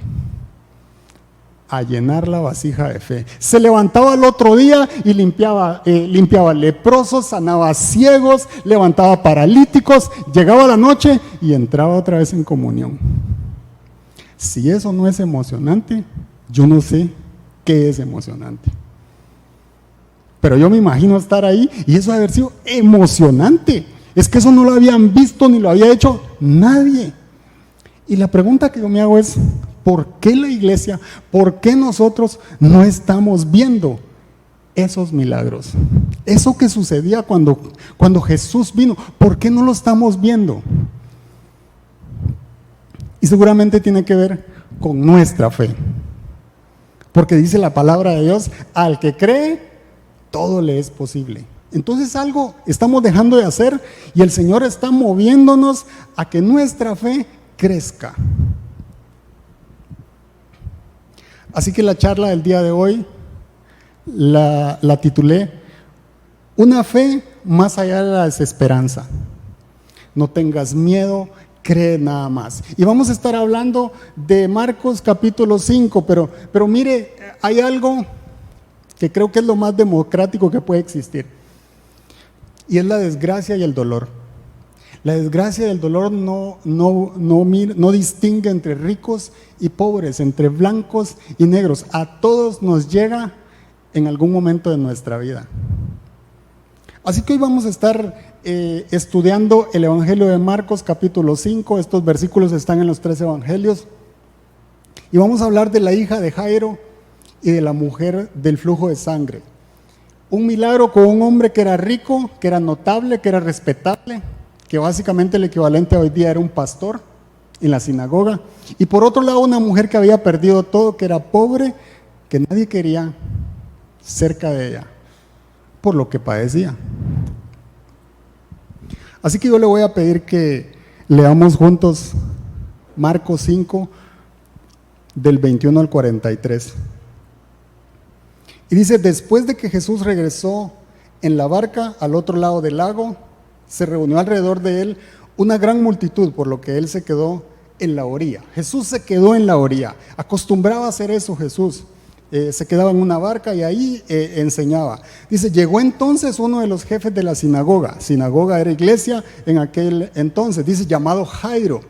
a llenar la vasija de fe. Se levantaba al otro día y limpiaba leprosos, sanaba ciegos, levantaba paralíticos, llegaba a la noche y entraba otra vez en comunión. Si eso no es emocionante, yo no sé qué es emocionante. Pero yo me imagino estar ahí y eso debe haber sido emocionante. Es que eso no lo habían visto ni lo había hecho nadie. Y la pregunta que yo me hago es, ¿por qué la iglesia, por qué nosotros no estamos viendo esos milagros? Eso que sucedía cuando Jesús vino, ¿por qué no lo estamos viendo? Y seguramente tiene que ver con nuestra fe. Porque dice la palabra de Dios, al que cree, todo le es posible. Entonces algo estamos dejando de hacer y el Señor está moviéndonos a que nuestra fe crezca. Así que la charla del día de hoy la titulé Una fe más allá de la desesperanza. No tengas miedo, cree nada más. Y vamos a estar hablando de Marcos capítulo 5, pero mire, hay algo que creo que es lo más democrático que puede existir, y es la desgracia y el dolor. La desgracia y el dolor no distingue entre ricos y pobres, entre blancos y negros. A todos nos llega en algún momento de nuestra vida. Así que hoy vamos a estar estudiando el Evangelio de Marcos capítulo 5. Estos versículos están en los 3 evangelios. Y vamos a hablar de la hija de Jairo y de la mujer del flujo de sangre. Un milagro con un hombre que era rico, que era notable, que era respetable, que básicamente el equivalente a hoy día era un pastor en la sinagoga. Y por otro lado, una mujer que había perdido todo, que era pobre, que nadie quería cerca de ella por lo que padecía. Así que yo le voy a pedir que leamos juntos Marcos 5 del 21 al 43. Y dice: después de que Jesús regresó en la barca al otro lado del lago, se reunió alrededor de él una gran multitud, por lo que él se quedó en la orilla. Jesús se quedó en la orilla. Acostumbraba a hacer eso Jesús. Se quedaba en una barca y ahí enseñaba. Dice: llegó entonces uno de los jefes de la sinagoga. Sinagoga era iglesia en aquel entonces. Dice, llamado Jairo.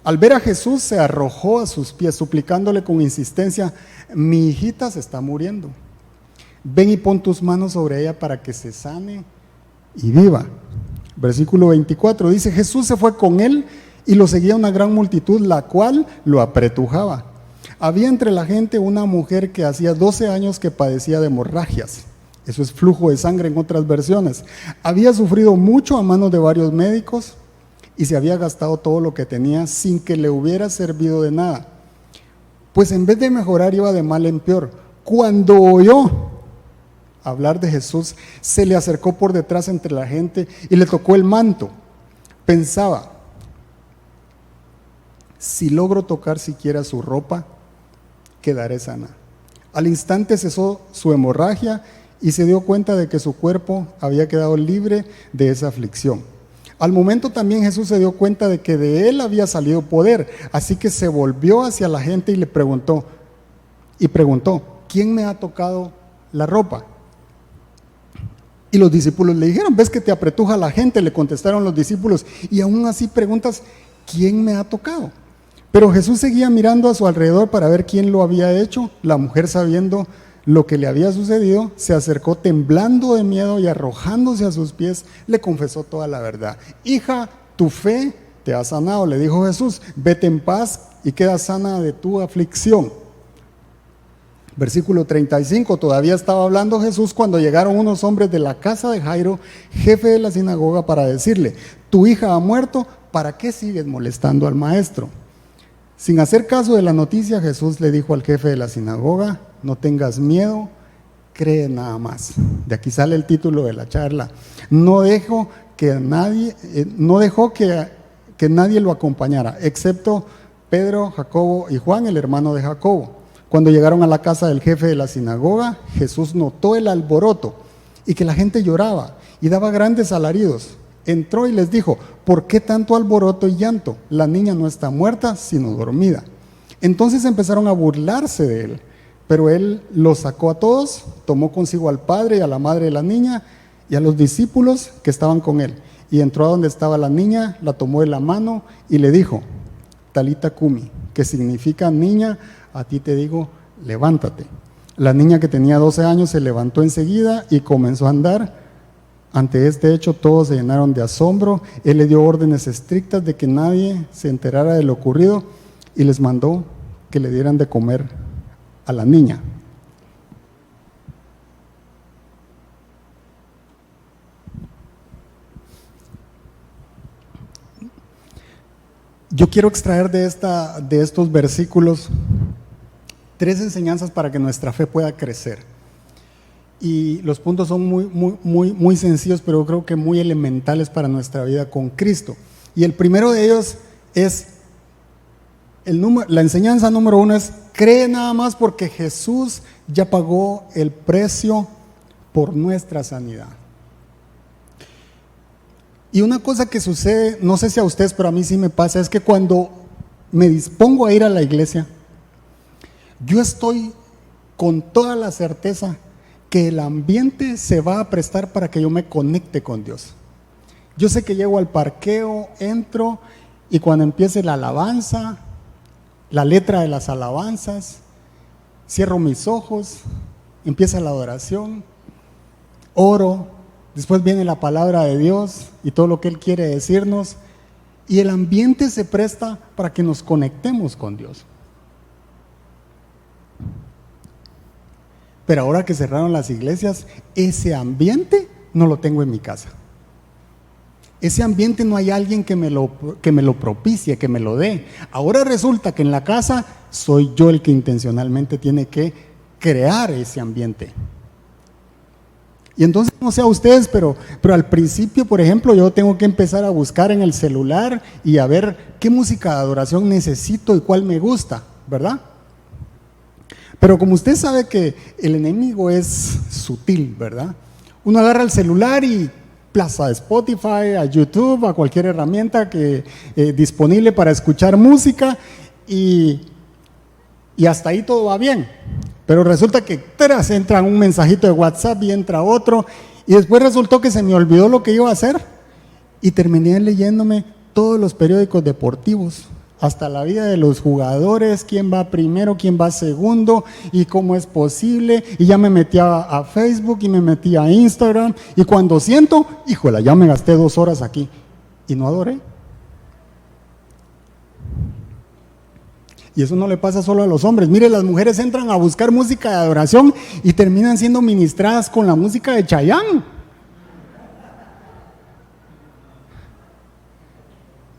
Al ver a Jesús se arrojó a sus pies, suplicándole con insistencia: mi hijita se está muriendo. Ven y pon tus manos sobre ella para que se sane y viva. Versículo 24 dice: Jesús se fue con él y lo seguía una gran multitud, la cual lo apretujaba. Había entre la gente una mujer que hacía 12 años que padecía de hemorragias. Eso es flujo de sangre en otras versiones. Había sufrido mucho a manos de varios médicos y se había gastado todo lo que tenía sin que le hubiera servido de nada. Pues en vez de mejorar iba de mal en peor. Cuando oyó hablar de Jesús, se le acercó por detrás entre la gente y le tocó el manto. Pensaba: si logro tocar siquiera su ropa, quedaré sana. Al instante cesó su hemorragia y se dio cuenta de que su cuerpo había quedado libre de esa aflicción. Al momento también Jesús se dio cuenta de que de él había salido poder, así que se volvió hacia la gente y le preguntó, ¿quién me ha tocado la ropa? Y los discípulos le dijeron: ¿ves que te apretuja la gente? Le contestaron los discípulos, y aún así preguntas: ¿quién me ha tocado? Pero Jesús seguía mirando a su alrededor para ver quién lo había hecho. La mujer, sabiendo lo que le había sucedido, se acercó temblando de miedo y arrojándose a sus pies, le confesó toda la verdad. Hija, tu fe te ha sanado, le dijo Jesús, vete en paz y queda sana de tu aflicción. Versículo 35, todavía estaba hablando Jesús cuando llegaron unos hombres de la casa de Jairo, jefe de la sinagoga, para decirle: tu hija ha muerto, ¿para qué sigues molestando al maestro? Sin hacer caso de la noticia, Jesús le dijo al jefe de la sinagoga: no tengas miedo, cree nada más. De aquí sale el título de la charla. No dejó que nadie lo acompañara, excepto Pedro, Jacobo y Juan, el hermano de Jacobo. Cuando llegaron a la casa del jefe de la sinagoga, Jesús notó el alboroto y que la gente lloraba y daba grandes alaridos. Entró y les dijo: ¿por qué tanto alboroto y llanto? La niña no está muerta, sino dormida. Entonces empezaron a burlarse de él, pero él los sacó a todos, tomó consigo al padre y a la madre de la niña y a los discípulos que estaban con él, y entró a donde estaba la niña, la tomó de la mano y le dijo: Talita Kumi, que significa: niña, a ti te digo, levántate. La niña, que tenía 12 años, se levantó enseguida y comenzó a andar. Ante este hecho todos se llenaron de asombro. Él le dio órdenes estrictas de que nadie se enterara de lo ocurrido y les mandó que le dieran de comer a la niña. Yo quiero extraer de estos versículos 3 enseñanzas para que nuestra fe pueda crecer. y los puntos son muy sencillos, pero creo que muy elementales para nuestra vida con Cristo. Y el primero de ellos es, la enseñanza número 1 es: cree nada más porque Jesús ya pagó el precio por nuestra sanidad. Y una cosa que sucede, no sé si a ustedes, pero a mí sí me pasa, es que cuando me dispongo a ir a la iglesia, yo estoy con toda la certeza que el ambiente se va a prestar para que yo me conecte con Dios. Yo sé que llego al parqueo, entro, y cuando empiece la alabanza, la letra de las alabanzas, cierro mis ojos, empieza la adoración, oro, después viene la palabra de Dios y todo lo que Él quiere decirnos, y el ambiente se presta para que nos conectemos con Dios. Pero ahora que cerraron las iglesias, ese ambiente no lo tengo en mi casa. Ese ambiente no hay alguien que me lo propicie, que me lo dé. Ahora resulta que en la casa soy yo el que intencionalmente tiene que crear ese ambiente. Y entonces, no sé a ustedes, pero al principio, por ejemplo, yo tengo que empezar a buscar en el celular y a ver qué música de adoración necesito y cuál me gusta, ¿verdad? Pero como usted sabe que el enemigo es sutil, ¿verdad? Uno agarra el celular y plaza a Spotify, a YouTube, a cualquier herramienta que disponible para escuchar música, y hasta ahí todo va bien. Pero resulta que entra un mensajito de WhatsApp y entra otro, y después resultó que se me olvidó lo que iba a hacer y terminé leyéndome todos los periódicos deportivos, hasta la vida de los jugadores, quién va primero, quién va segundo y cómo es posible, y ya me metí a Facebook y me metí a Instagram, y cuando siento, híjola, ya me gasté 2 horas aquí y no adoré. Y eso no le pasa solo a los hombres. Mire, las mujeres entran a buscar música de adoración y terminan siendo ministradas con la música de Chayanne.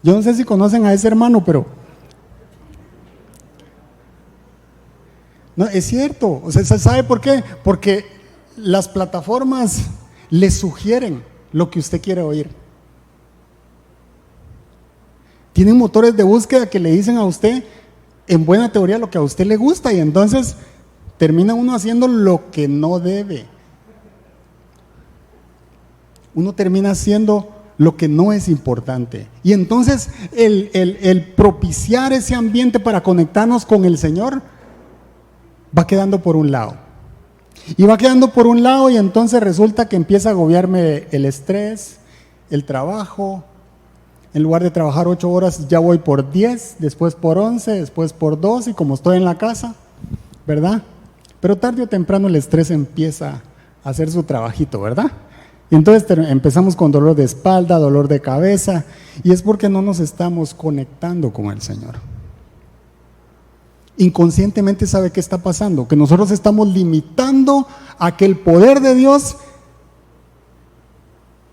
Yo no sé si conocen a ese hermano, pero no, es cierto. O sea, ¿sabe por qué? Porque las plataformas le sugieren lo que usted quiere oír. Tienen motores de búsqueda que le dicen a usted, en buena teoría, lo que a usted le gusta, y entonces termina uno haciendo lo que no debe. Uno termina haciendo lo que no es importante. Y entonces el propiciar ese ambiente para conectarnos con el Señor va quedando por un lado. Y va quedando por un lado, y entonces resulta que empieza a agobiarme el estrés, el trabajo. En lugar de trabajar 8 horas, ya voy por 10, después por 11, después por 12, y como estoy en la casa, ¿verdad? Pero tarde o temprano el estrés empieza a hacer su trabajito, ¿verdad? Y entonces empezamos con dolor de espalda, dolor de cabeza, y es porque no nos estamos conectando con el Señor. Inconscientemente, ¿sabe qué está pasando? Que nosotros estamos limitando a que el poder de Dios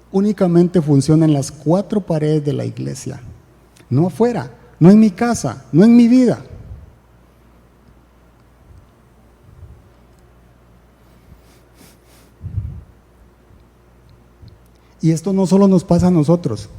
únicamente funciona en las 4 paredes de la iglesia, no afuera, no en mi casa, no en mi vida. Y esto no solo nos pasa a nosotros.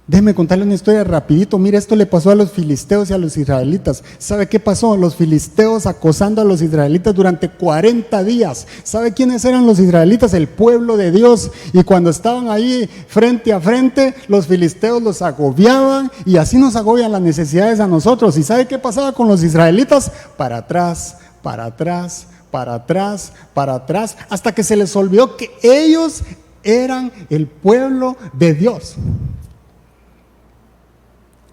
Déjeme contarle una historia rapidito. Mire, esto le pasó a los filisteos y a los israelitas. ¿Sabe qué pasó? Los filisteos acosando a los israelitas durante 40 días. ¿Sabe quiénes eran los israelitas? El pueblo de Dios. Y cuando estaban ahí frente a frente, los filisteos los agobiaban, y así nos agobian las necesidades a nosotros. ¿Y sabe qué pasaba con los israelitas? Para atrás, para atrás, para atrás, para atrás, hasta que se les olvidó que ellos eran el pueblo de Dios.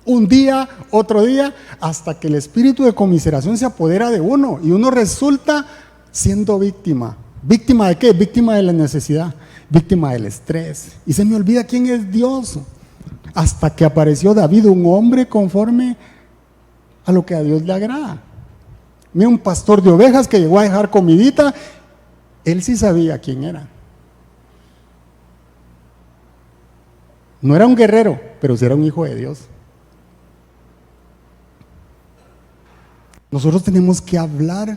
Un día, otro día, hasta que el espíritu de conmiseración se apodera de uno y uno resulta siendo víctima. ¿Víctima de qué? Víctima de la necesidad, víctima del estrés. Y se me olvida quién es Dios. Hasta que apareció David, un hombre conforme a lo que a Dios le agrada. Mira, un pastor de ovejas que llegó a dejar comidita, él sí sabía quién era. No era un guerrero, pero sí era un hijo de Dios. Nosotros tenemos que hablar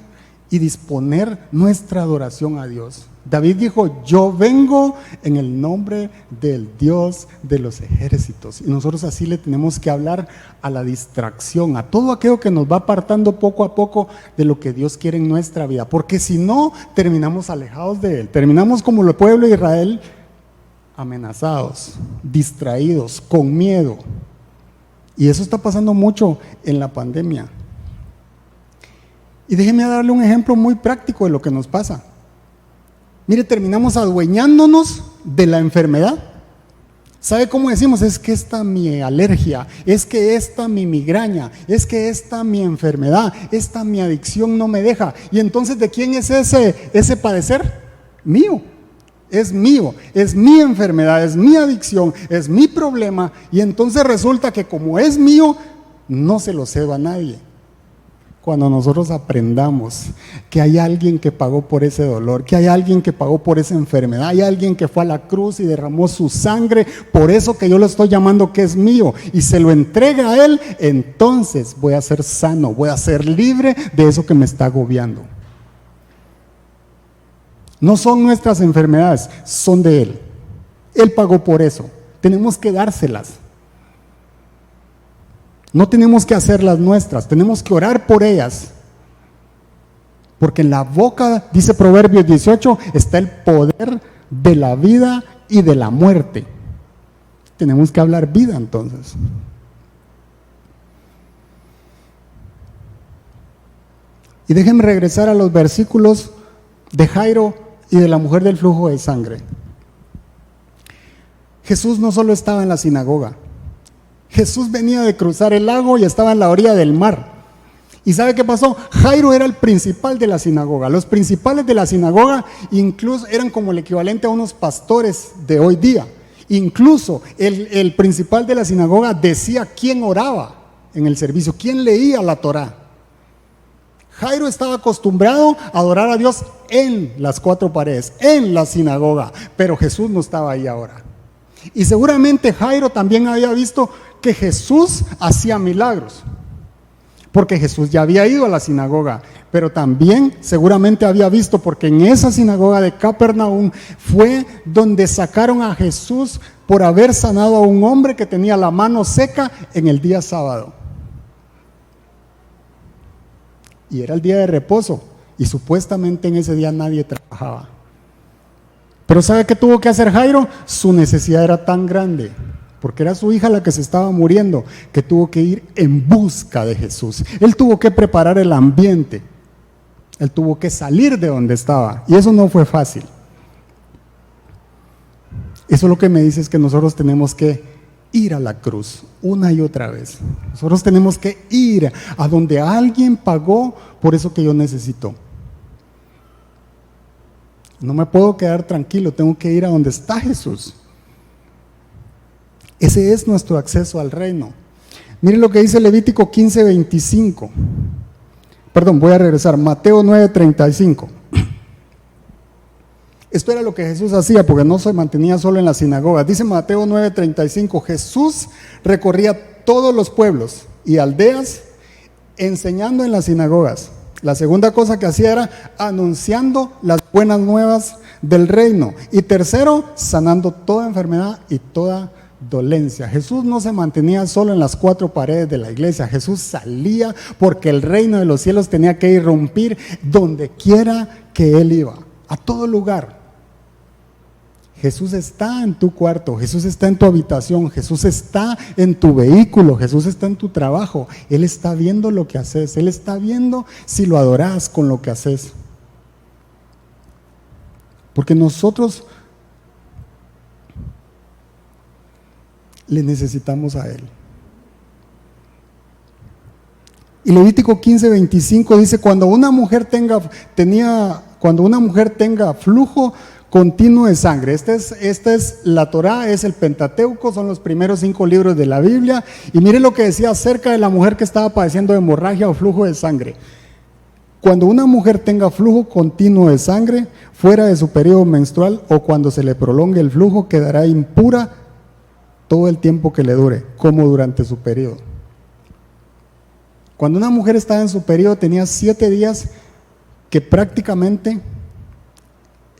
y disponer nuestra adoración a Dios. David dijo, yo vengo en el nombre del Dios de los ejércitos. Y nosotros así le tenemos que hablar a la distracción, a todo aquello que nos va apartando poco a poco de lo que Dios quiere en nuestra vida. Porque si no, terminamos alejados de Él. Terminamos como el pueblo de Israel, amenazados, distraídos, con miedo. Y eso está pasando mucho en la pandemia. Y déjeme darle un ejemplo muy práctico de lo que nos pasa. Mire, terminamos adueñándonos de la enfermedad. ¿Sabe cómo decimos? Es que esta mi alergia, es que esta mi migraña, es que esta mi enfermedad, esta mi adicción no me deja. Y entonces, ¿de quién es ese padecer? Mío. Es mío, es mi enfermedad, es mi adicción, es mi problema. Y entonces resulta que como es mío, no se lo cedo a nadie. Cuando nosotros aprendamos que hay alguien que pagó por ese dolor, que hay alguien que pagó por esa enfermedad, hay alguien que fue a la cruz y derramó su sangre, por eso que yo lo estoy llamando que es mío, y se lo entrega a Él, entonces voy a ser sano, voy a ser libre de eso que me está agobiando. No son nuestras enfermedades, son de Él. Él pagó por eso, tenemos que dárselas. No tenemos que hacerlas nuestras, tenemos que orar por ellas. Porque en la boca, dice Proverbios 18, está el poder de la vida y de la muerte. Tenemos que hablar vida entonces. Y déjenme regresar a los versículos de Jairo y de la mujer del flujo de sangre. Jesús no solo estaba en la sinagoga. Jesús venía de cruzar el lago y estaba en la orilla del mar. ¿Y sabe qué pasó? Jairo era el principal de la sinagoga. Los principales de la sinagoga incluso eran como el equivalente a unos pastores de hoy día. Incluso el principal de la sinagoga decía quién oraba en el servicio, quién leía la Torá. Jairo estaba acostumbrado a adorar a Dios en las cuatro paredes, en la sinagoga, pero Jesús no estaba ahí ahora. Y seguramente Jairo también había visto que Jesús hacía milagros, porque Jesús ya había ido a la sinagoga, pero también seguramente había visto, porque en esa sinagoga de Capernaum fue donde sacaron a Jesús por haber sanado a un hombre que tenía la mano seca en el día sábado. Y era el día de reposo, y supuestamente en ese día nadie trabajaba. Pero ¿sabe qué tuvo que hacer Jairo? Su necesidad era tan grande, porque era su hija la que se estaba muriendo, que tuvo que ir en busca de Jesús. Él tuvo que preparar el ambiente, él tuvo que salir de donde estaba, y eso no fue fácil. Eso lo que me dice es que nosotros tenemos que ir a la cruz una y otra vez. Nosotros tenemos que ir a donde alguien pagó por eso que yo necesito. No me puedo quedar tranquilo, tengo que ir a donde está Jesús. Ese es nuestro acceso al reino. Miren lo que dice Levítico 15:25. Perdón, voy a regresar. Mateo 9:35. Esto era lo que Jesús hacía, porque no se mantenía solo en la sinagoga. Dice Mateo 9:35, Jesús recorría todos los pueblos y aldeas enseñando en las sinagogas. La segunda cosa que hacía era anunciando las buenas nuevas del reino. Y tercero, sanando toda enfermedad y toda dolencia. Jesús no se mantenía solo en las cuatro paredes de la iglesia. Jesús salía porque el reino de los cielos tenía que irrumpir donde quiera que Él iba, a todo lugar. Jesús está en tu cuarto, Jesús está en tu habitación, Jesús está en tu vehículo, Jesús está en tu trabajo. Él está viendo lo que haces, Él está viendo si lo adoras con lo que haces. Porque nosotros le necesitamos a Él. Y Levítico 15:25 dice, cuando una mujer tenga flujo continuo de sangre. Esta es la Torá, es el Pentateuco, son los primeros 5 libros de la Biblia. Y mire lo que decía acerca de la mujer que estaba padeciendo de hemorragia o flujo de sangre. Cuando una mujer tenga flujo continuo de sangre fuera de su periodo menstrual o cuando se le prolongue el flujo, quedará impura todo el tiempo que le dure, como durante su periodo. Cuando una mujer estaba en su periodo tenía 7 días que prácticamente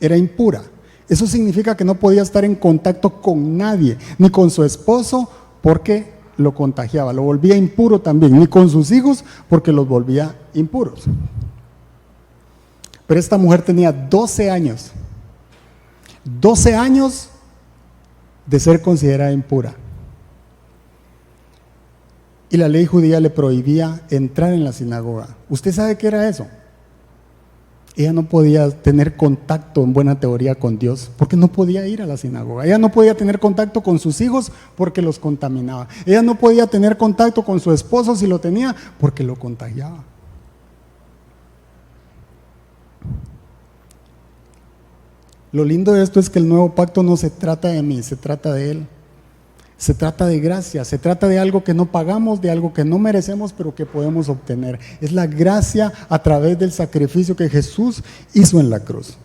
era impura. Eso significa que no podía estar en contacto con nadie, ni con su esposo porque lo contagiaba, lo volvía impuro también, ni con sus hijos porque los volvía impuros. Pero esta mujer tenía 12 años de ser considerada impura. Y la ley judía le prohibía entrar en la sinagoga. ¿Usted sabe qué era eso? Ella no podía tener contacto, en buena teoría, con Dios, porque no podía ir a la sinagoga. Ella no podía tener contacto con sus hijos porque los contaminaba. Ella no podía tener contacto con su esposo si lo tenía porque lo contagiaba. Lo lindo de esto es que el nuevo pacto no se trata de mí, se trata de Él. Se trata de gracia, se trata de algo que no pagamos, de algo que no merecemos, pero que podemos obtener. Es la gracia a través del sacrificio que Jesús hizo en la cruz.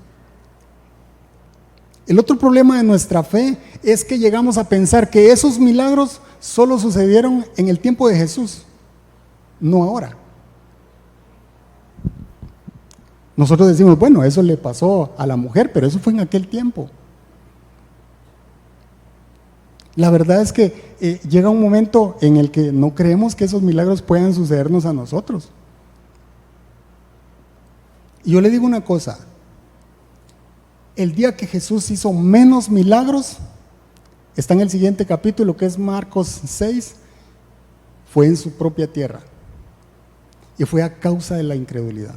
El otro problema de nuestra fe es que llegamos a pensar que esos milagros solo sucedieron en el tiempo de Jesús, no ahora. Nosotros decimos, bueno, eso le pasó a la mujer, pero eso fue en aquel tiempo. La verdad es que llega un momento en el que no creemos que esos milagros puedan sucedernos a nosotros. Y yo le digo una cosa, el día que Jesús hizo menos milagros, está en el siguiente capítulo que es Marcos 6, fue en su propia tierra y fue a causa de la incredulidad.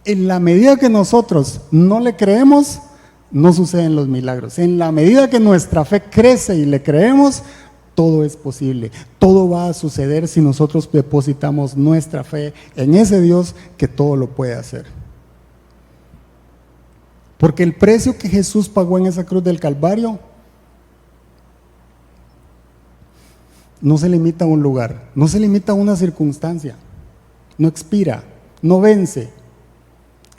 En la medida que nosotros no le creemos, no suceden los milagros. En la medida que nuestra fe crece y le creemos, todo es posible. Todo va a suceder si nosotros depositamos nuestra fe en ese Dios que todo lo puede hacer. Porque el precio que Jesús pagó en esa cruz del Calvario no se limita a un lugar, no se limita a una circunstancia, no expira, no vence.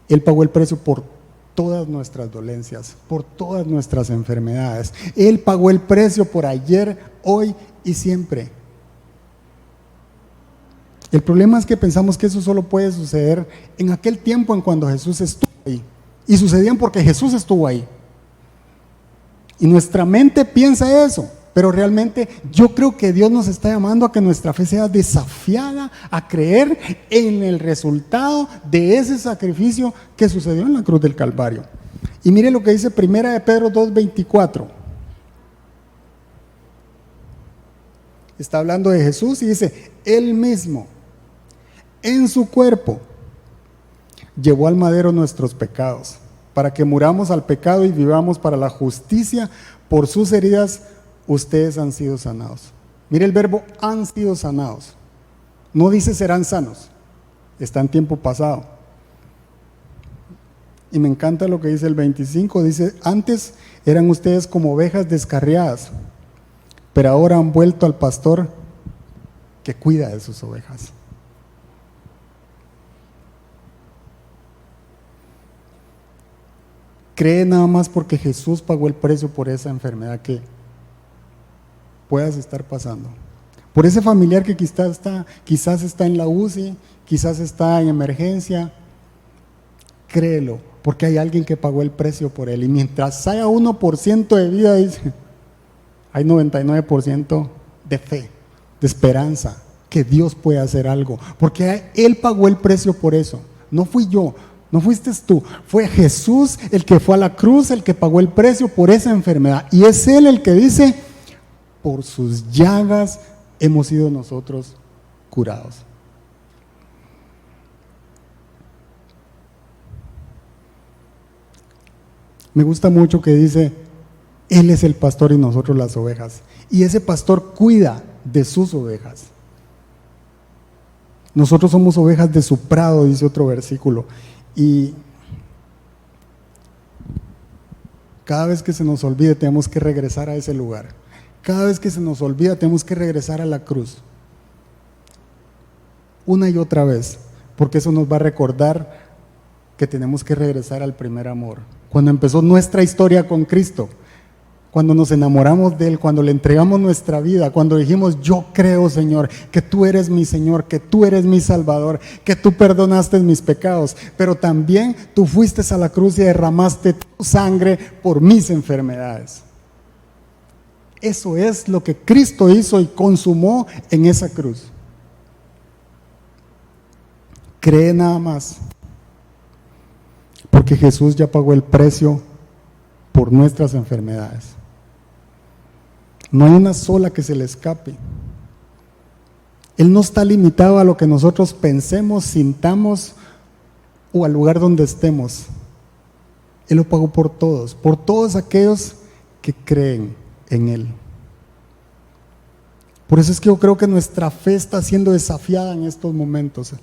Él pagó el precio por todas nuestras dolencias, por todas nuestras enfermedades. Él pagó el precio por ayer, hoy y siempre. El problema es que pensamos que eso solo puede suceder en aquel tiempo en cuando Jesús estuvo ahí. Y sucedían porque Jesús estuvo ahí. Y nuestra mente piensa eso, pero realmente yo creo que Dios nos está llamando a que nuestra fe sea desafiada a creer en el resultado de ese sacrificio que sucedió en la cruz del Calvario. Y mire lo que dice 1 de Pedro 2:24. Está hablando de Jesús y dice, Él mismo en su cuerpo llevó al madero nuestros pecados, para que muramos al pecado y vivamos para la justicia. Por sus heridas ustedes han sido sanados. Mire el verbo han sido sanados. No dice serán sanos, está en tiempo pasado. Y me encanta lo que dice el 25, dice, antes eran ustedes como ovejas descarriadas, pero ahora han vuelto al pastor que cuida de sus ovejas. Cree nada más porque Jesús pagó el precio por esa enfermedad que puedas estar pasando. Por ese familiar que quizás está en la UCI, quizás está en emergencia, créelo, porque hay alguien que pagó el precio por él. Y mientras haya 1% de vida, dice, hay 99% de fe, de esperanza, que Dios puede hacer algo, porque Él pagó el precio por eso. No fui yo, no fuiste tú, fue Jesús el que fue a la cruz, el que pagó el precio por esa enfermedad. Y es Él el que dice, por sus llagas hemos sido nosotros curados. Me gusta mucho que dice, Él es el pastor y nosotros las ovejas. Y ese pastor cuida de sus ovejas. Nosotros somos ovejas de su prado, dice otro versículo. Y cada vez que se nos olvide tenemos que regresar a ese lugar. Cada vez que se nos olvida tenemos que regresar a la cruz. Una y otra vez, porque eso nos va a recordar que tenemos que regresar al primer amor. Cuando empezó nuestra historia con Cristo, cuando nos enamoramos de Él, cuando le entregamos nuestra vida, cuando dijimos, yo creo, Señor, que tú eres mi Señor, que tú eres mi Salvador, que tú perdonaste mis pecados, pero también tú fuiste a la cruz y derramaste tu sangre por mis enfermedades. Eso es lo que Cristo hizo y consumó en esa cruz. Cree nada más, porque Jesús ya pagó el precio por nuestras enfermedades. No hay una sola que se le escape. Él no está limitado a lo que nosotros pensemos, sintamos o al lugar donde estemos. Él lo pagó por todos aquellos que creen en Él. Por eso es que yo creo que nuestra fe está siendo desafiada en estos momentos,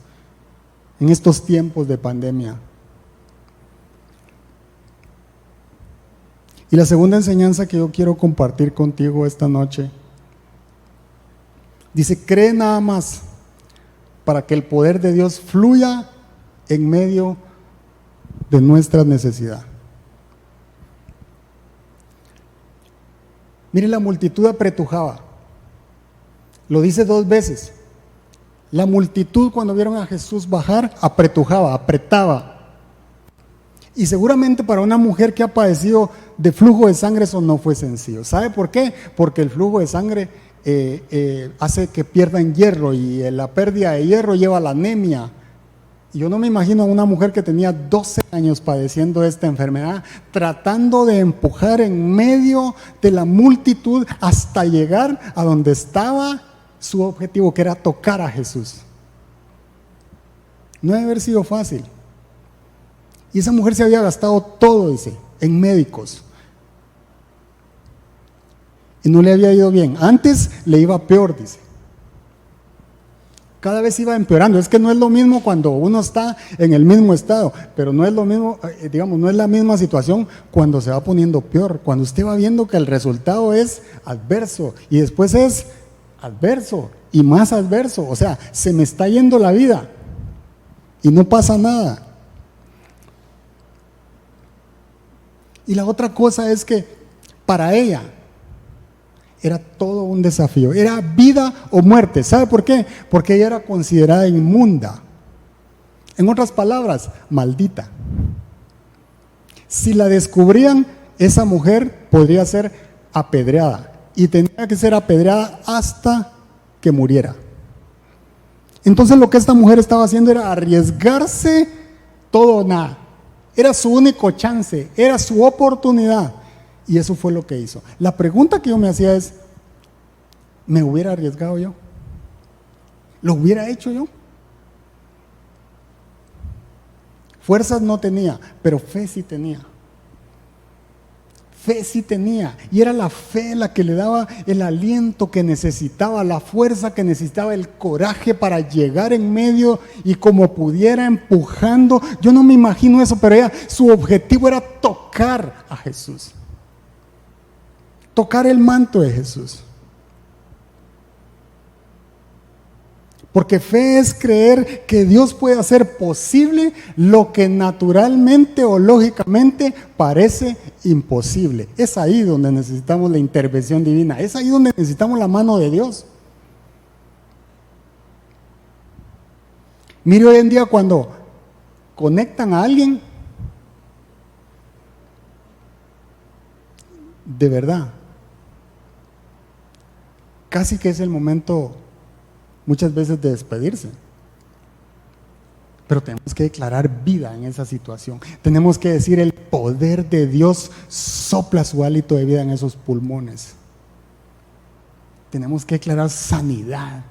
en estos tiempos de pandemia. Y la segunda enseñanza que yo quiero compartir contigo esta noche dice: cree nada más para que el poder de Dios fluya en medio de nuestra necesidad. Mire, la multitud apretujaba. Lo dice 2 veces. La multitud, cuando vieron a Jesús bajar, apretujaba, apretaba. Y seguramente para una mujer que ha padecido de flujo de sangre eso no fue sencillo. ¿Sabe por qué? Porque el flujo de sangre hace que pierdan hierro, y la pérdida de hierro lleva a la anemia. Y yo no me imagino a una mujer que tenía 12 años padeciendo esta enfermedad, tratando de empujar en medio de la multitud hasta llegar a donde estaba su objetivo, que era tocar a Jesús. No debe haber sido fácil. Y esa mujer se había gastado todo, dice, en médicos. Y no le había ido bien. Antes le iba peor, dice. Cada vez iba empeorando. Es que no es lo mismo cuando uno está en el mismo estado, pero no es lo mismo, digamos, no es la misma situación cuando se va poniendo peor. Cuando usted va viendo que el resultado es adverso y después es adverso y más adverso. O sea, se me está yendo la vida y no pasa nada. Y la otra cosa es que para ella era todo un desafío, era vida o muerte. ¿Sabe por qué? Porque ella era considerada inmunda. En otras palabras, maldita. Si la descubrían, esa mujer podría ser apedreada, y tenía que ser apedreada hasta que muriera. Entonces lo que esta mujer estaba haciendo era arriesgarse todo o nada. Era su único chance, era su oportunidad, y eso fue lo que hizo. La pregunta que yo me hacía es: ¿me hubiera arriesgado yo? ¿Lo hubiera hecho yo? Fuerzas no tenía, pero fe sí tenía. Fe sí tenía, y era la fe la que le daba el aliento que necesitaba, la fuerza que necesitaba, el coraje para llegar en medio y como pudiera empujando. Yo no me imagino eso, pero ella, su objetivo era tocar a Jesús, tocar el manto de Jesús. Porque fe es creer que Dios puede hacer posible lo que naturalmente o lógicamente parece imposible. Es ahí donde necesitamos la intervención divina, es ahí donde necesitamos la mano de Dios. Mire, hoy en día cuando conectan a alguien, de verdad, casi que es el momento muchas veces de despedirse. Pero tenemos que declarar vida en esa situación. Tenemos que decir: el poder de Dios sopla su hálito de vida en esos pulmones. Tenemos que declarar sanidad.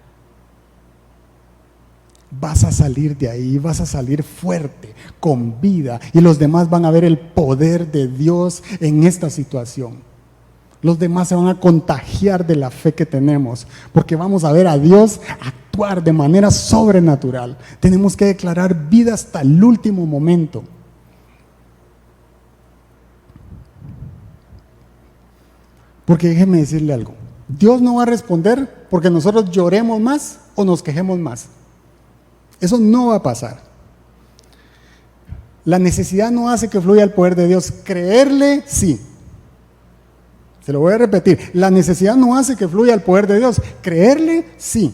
Vas a salir de ahí, vas a salir fuerte, con vida, y los demás van a ver el poder de Dios en esta situación. Los demás se van a contagiar de la fe que tenemos, porque vamos a ver a Dios actuar de manera sobrenatural. Tenemos que declarar vida hasta el último momento. Porque déjeme decirle algo: Dios no va a responder porque nosotros lloremos más o nos quejemos más. Eso no va a pasar. La necesidad no hace que fluya el poder de Dios. Creerle, sí. Se lo voy a repetir. La necesidad no hace que fluya el poder de Dios. Creerle, sí.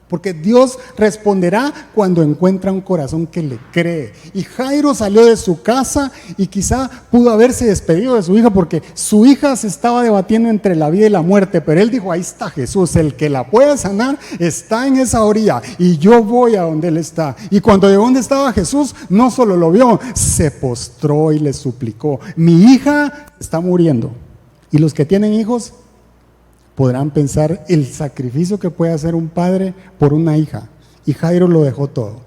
Porque Dios responderá cuando encuentra un corazón que le cree. Y Jairo salió de su casa y quizá pudo haberse despedido de su hija porque su hija se estaba debatiendo entre la vida y la muerte. Pero él dijo, ahí está Jesús, el que la puede sanar está en esa orilla y yo voy a donde él está. Y cuando llegó donde estaba Jesús, no solo lo vio, se postró y le suplicó. Mi hija está muriendo. Y los que tienen hijos podrán pensar el sacrificio que puede hacer un padre por una hija. Y Jairo lo dejó todo.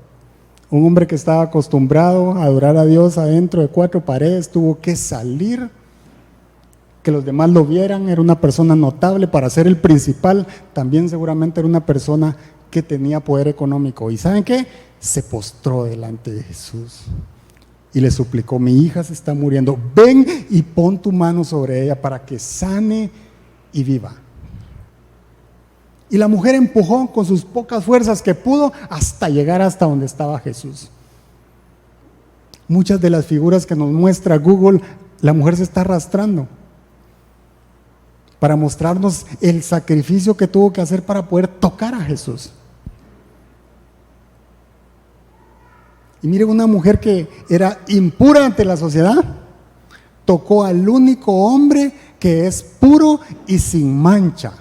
Un hombre que estaba acostumbrado a adorar a Dios adentro de 4 paredes, tuvo que salir, que los demás lo vieran. Era una persona notable para ser el principal. También seguramente era una persona que tenía poder económico. ¿Y saben qué? Se postró delante de Jesús y le suplicó, mi hija se está muriendo, ven y pon tu mano sobre ella para que sane y viva. Y la mujer empujó con sus pocas fuerzas que pudo hasta llegar hasta donde estaba Jesús. Muchas de las figuras que nos muestra Google, la mujer se está arrastrando para mostrarnos el sacrificio que tuvo que hacer para poder tocar a Jesús. Y miren, una mujer que era impura ante la sociedad, tocó al único hombre que es puro y sin mancha.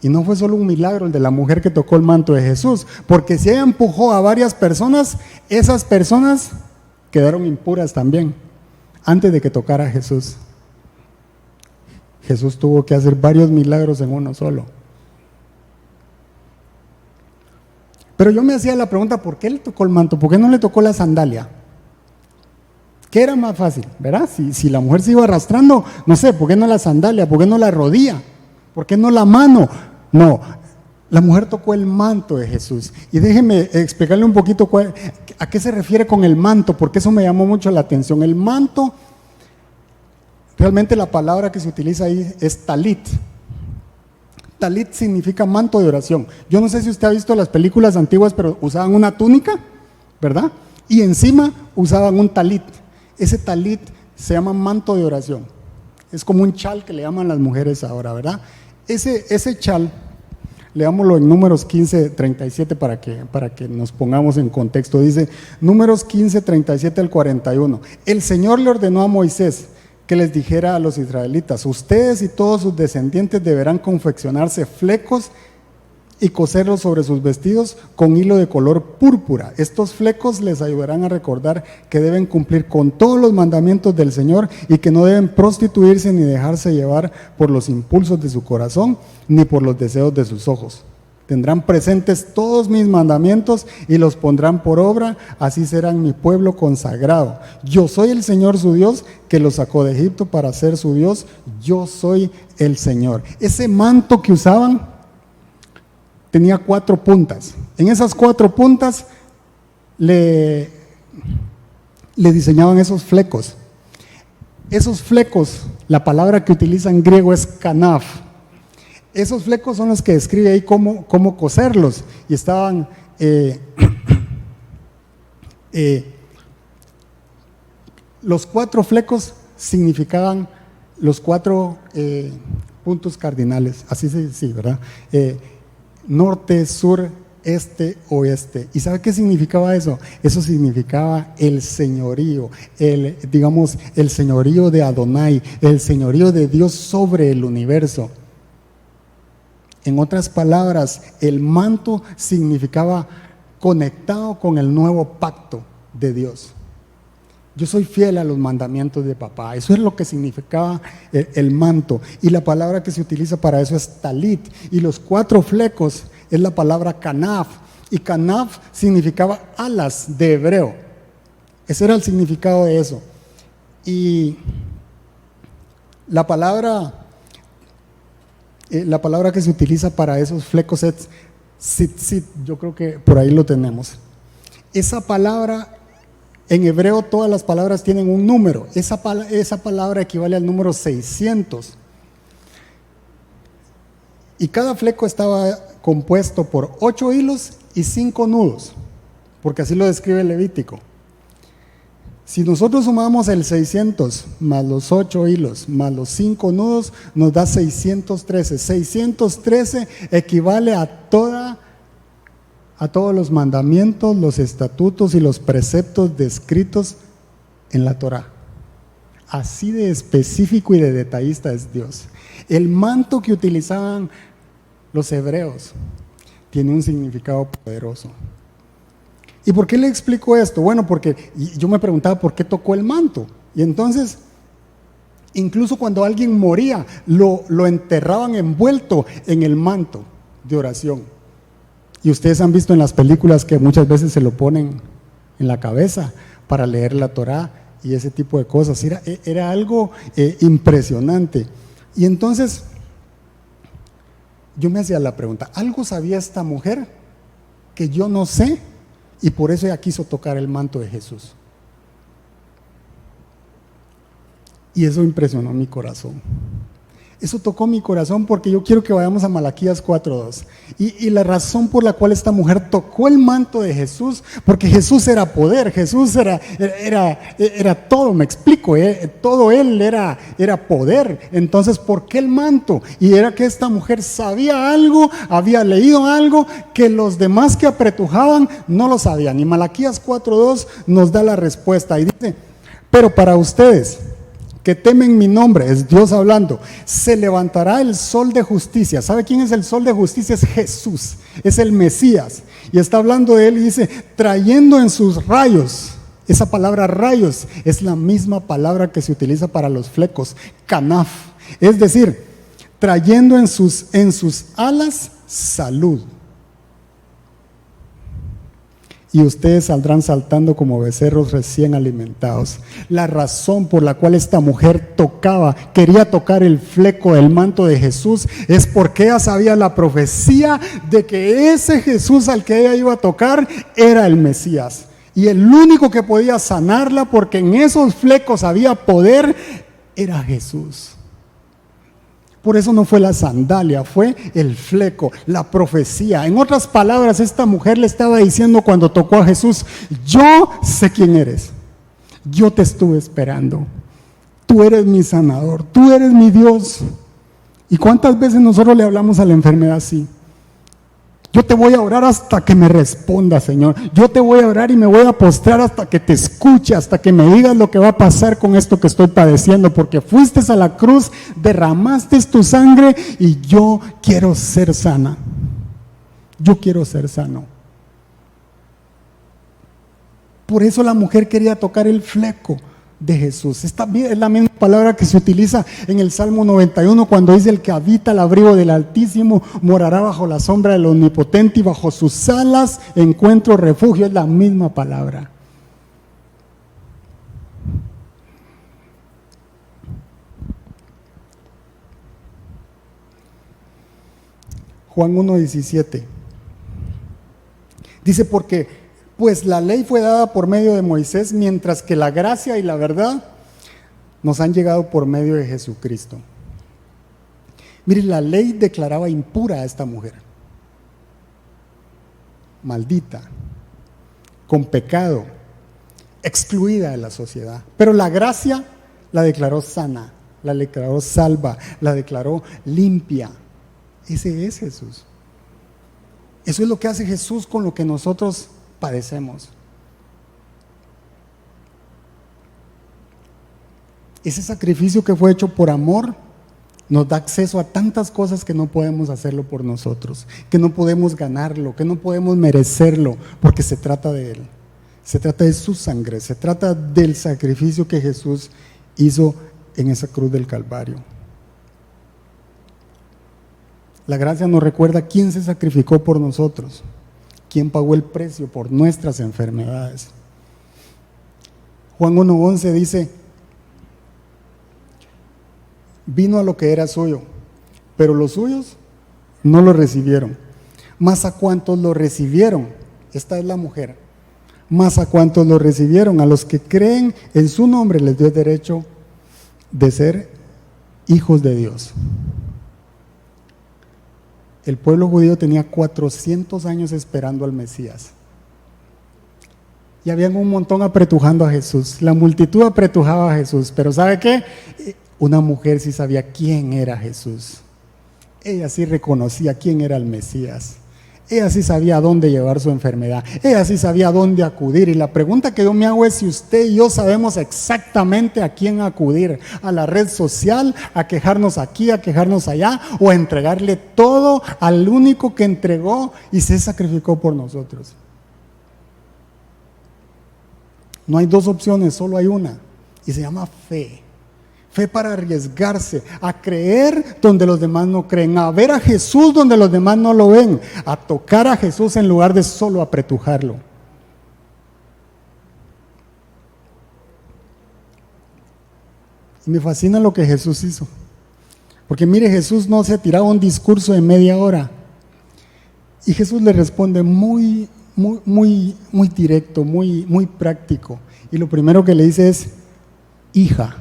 Y no fue solo un milagro el de la mujer que tocó el manto de Jesús, porque si ella empujó a varias personas, esas personas quedaron impuras también, antes de que tocara a Jesús. Jesús tuvo que hacer varios milagros en uno solo. Pero yo me hacía la pregunta, ¿por qué le tocó el manto? ¿Por qué no le tocó la sandalia? ¿Qué era más fácil? ¿Verdad? Si la mujer se iba arrastrando, no sé, ¿por qué no la sandalia? ¿Por qué no la rodilla? ¿Por qué no la mano? No, la mujer tocó el manto de Jesús. Y déjeme explicarle un poquito a qué se refiere con el manto, porque eso me llamó mucho la atención. El manto, realmente la palabra que se utiliza ahí es talit. Talit significa manto de oración. Yo no sé si usted ha visto las películas antiguas, pero usaban una túnica, ¿verdad? Y encima usaban un talit. Ese talit se llama manto de oración. Es como un chal que le llaman las mujeres ahora, ¿verdad? Ese chal, leámoslo en Números 15:37 para que nos pongamos en contexto. Dice, Números 15:37 al 41. El Señor le ordenó a Moisés que les dijera a los israelitas, ustedes y todos sus descendientes deberán confeccionarse flecos y coserlos sobre sus vestidos con hilo de color púrpura. Estos flecos les ayudarán a recordar que deben cumplir con todos los mandamientos del Señor y que no deben prostituirse ni dejarse llevar por los impulsos de su corazón ni por los deseos de sus ojos. Tendrán presentes todos mis mandamientos y los pondrán por obra, así serán mi pueblo consagrado. Yo soy el Señor su Dios, que los sacó de Egipto para ser su Dios. Yo soy el Señor. Ese manto que usaban tenía 4 puntas. En esas 4 puntas le diseñaban esos flecos. Esos flecos, la palabra que utiliza en griego es kanaf. Esos flecos son los que describe ahí cómo coserlos. Y estaban los 4 flecos significaban los 4 puntos cardinales. Así se dice, ¿verdad? Norte, sur, este, oeste. ¿Y sabe qué significaba eso? Eso significaba el señorío, el señorío de Adonai, el señorío de Dios sobre el universo. En otras palabras, el manto significaba conectado con el nuevo pacto de Dios. Yo soy fiel a los mandamientos de papá. Eso es lo que significaba el manto. Y la palabra que se utiliza para eso es talit. Y los 4 flecos es la palabra kanaf. Y kanaf significaba alas de hebreo. Ese era el significado de eso. Y la palabra que se utiliza para esos flecos es tzitzit. Yo creo que por ahí lo tenemos. Esa palabra, en hebreo todas las palabras tienen un número. Esa palabra equivale al número 600. Y cada fleco estaba compuesto por 8 hilos y 5 nudos, porque así lo describe el Levítico. Si nosotros sumamos el 600 más los 8 hilos más los 5 nudos, nos da 613. 613 equivale a todos los mandamientos, los estatutos y los preceptos descritos en la Torá. Así de específico y de detallista es Dios. El manto que utilizaban los hebreos tiene un significado poderoso. ¿Y por qué le explico esto? Bueno, porque yo me preguntaba por qué tocó el manto. Y entonces, incluso cuando alguien moría, lo enterraban envuelto en el manto de oración. Y ustedes han visto en las películas que muchas veces se lo ponen en la cabeza para leer la Torá y ese tipo de cosas. Era algo impresionante. Y entonces, yo me hacía la pregunta, ¿algo sabía esta mujer que yo no sé? Y por eso ella quiso tocar el manto de Jesús. Y eso impresionó mi corazón. Eso tocó mi corazón porque yo quiero que vayamos a Malaquías 4:2. Y la razón por la cual esta mujer tocó el manto de Jesús, porque Jesús era poder, Jesús era todo, me explico, todo Él era poder. Entonces, ¿por qué el manto? Y era que esta mujer sabía algo, había leído algo que los demás que apretujaban no lo sabían. Y Malaquías 4:2 nos da la respuesta y dice, pero para ustedes que temen mi nombre, es Dios hablando, se levantará el sol de justicia. ¿Sabe quién es el sol de justicia? Es Jesús, es el Mesías. Y está hablando de él y dice, trayendo en sus rayos. Esa palabra rayos es la misma palabra que se utiliza para los flecos, canaf. Es decir, trayendo en sus alas salud. Y ustedes saldrán saltando como becerros recién alimentados. La razón por la cual esta mujer quería tocar el fleco del manto de Jesús, es porque ella sabía la profecía de que ese Jesús al que ella iba a tocar era el Mesías. Y el único que podía sanarla, porque en esos flecos había poder, era Jesús. Por eso no fue la sandalia, fue el fleco, la profecía. En otras palabras, esta mujer le estaba diciendo cuando tocó a Jesús, yo sé quién eres, yo te estuve esperando, tú eres mi sanador, tú eres mi Dios. ¿Y cuántas veces nosotros le hablamos a la enfermedad así? Yo te voy a orar hasta que me responda, Señor. Yo te voy a orar y me voy a postrar hasta que te escuche, hasta que me digas lo que va a pasar con esto que estoy padeciendo, porque fuiste a la cruz, derramaste tu sangre y yo quiero ser sana. Yo quiero ser sano. Por eso la mujer quería tocar el fleco de Jesús. Esta es la misma palabra que se utiliza en el Salmo 91 cuando dice: el que habita al abrigo del Altísimo morará bajo la sombra del Omnipotente y bajo sus alas encuentro refugio. Es la misma palabra. Juan 1:17 dice: porque pues la ley fue dada por medio de Moisés, mientras que la gracia y la verdad nos han llegado por medio de Jesucristo. Mire, la ley declaraba impura a esta mujer, maldita, con pecado, excluida de la sociedad. Pero la gracia la declaró sana, la declaró salva, la declaró limpia. Ese es Jesús. Eso es lo que hace Jesús con lo que nosotros padecemos. Ese sacrificio que fue hecho por amor nos da acceso a tantas cosas que no podemos hacerlo por nosotros, que no podemos ganarlo, que no podemos merecerlo, porque se trata de Él, se trata de su sangre, se trata del sacrificio que Jesús hizo en esa cruz del Calvario. La gracia nos recuerda quién se sacrificó por nosotros, quién pagó el precio por nuestras enfermedades. Juan 1:11 dice: vino a lo que era suyo, pero los suyos no lo recibieron. Mas a cuantos lo recibieron, esta es la mujer, mas a cuantos lo recibieron, a los que creen en su nombre, les dio derecho de ser hijos de Dios. El pueblo judío tenía 400 años esperando al Mesías. y habían un montón apretujando a Jesús. La multitud apretujaba a Jesús, pero ¿sabe qué? Una mujer sí sabía quién era Jesús. Ella sí reconocía quién era el Mesías. Ella sí sabía a dónde llevar su enfermedad. Ella sí sabía a dónde acudir. Y la pregunta que yo me hago es si usted y yo sabemos exactamente a quién acudir. A la red social, a quejarnos aquí, a quejarnos allá, o a entregarle todo al único que entregó y se sacrificó por nosotros. No hay dos opciones, solo hay una. Y se llama fe. Fe para arriesgarse, a creer donde los demás no creen, a ver a Jesús donde los demás no lo ven, a tocar a Jesús en lugar de solo apretujarlo. Y me fascina lo que Jesús hizo. Porque mire, Jesús no se tiraba un discurso de media hora. Y Jesús le responde muy directo, muy práctico. Y lo primero que le dice es, hija.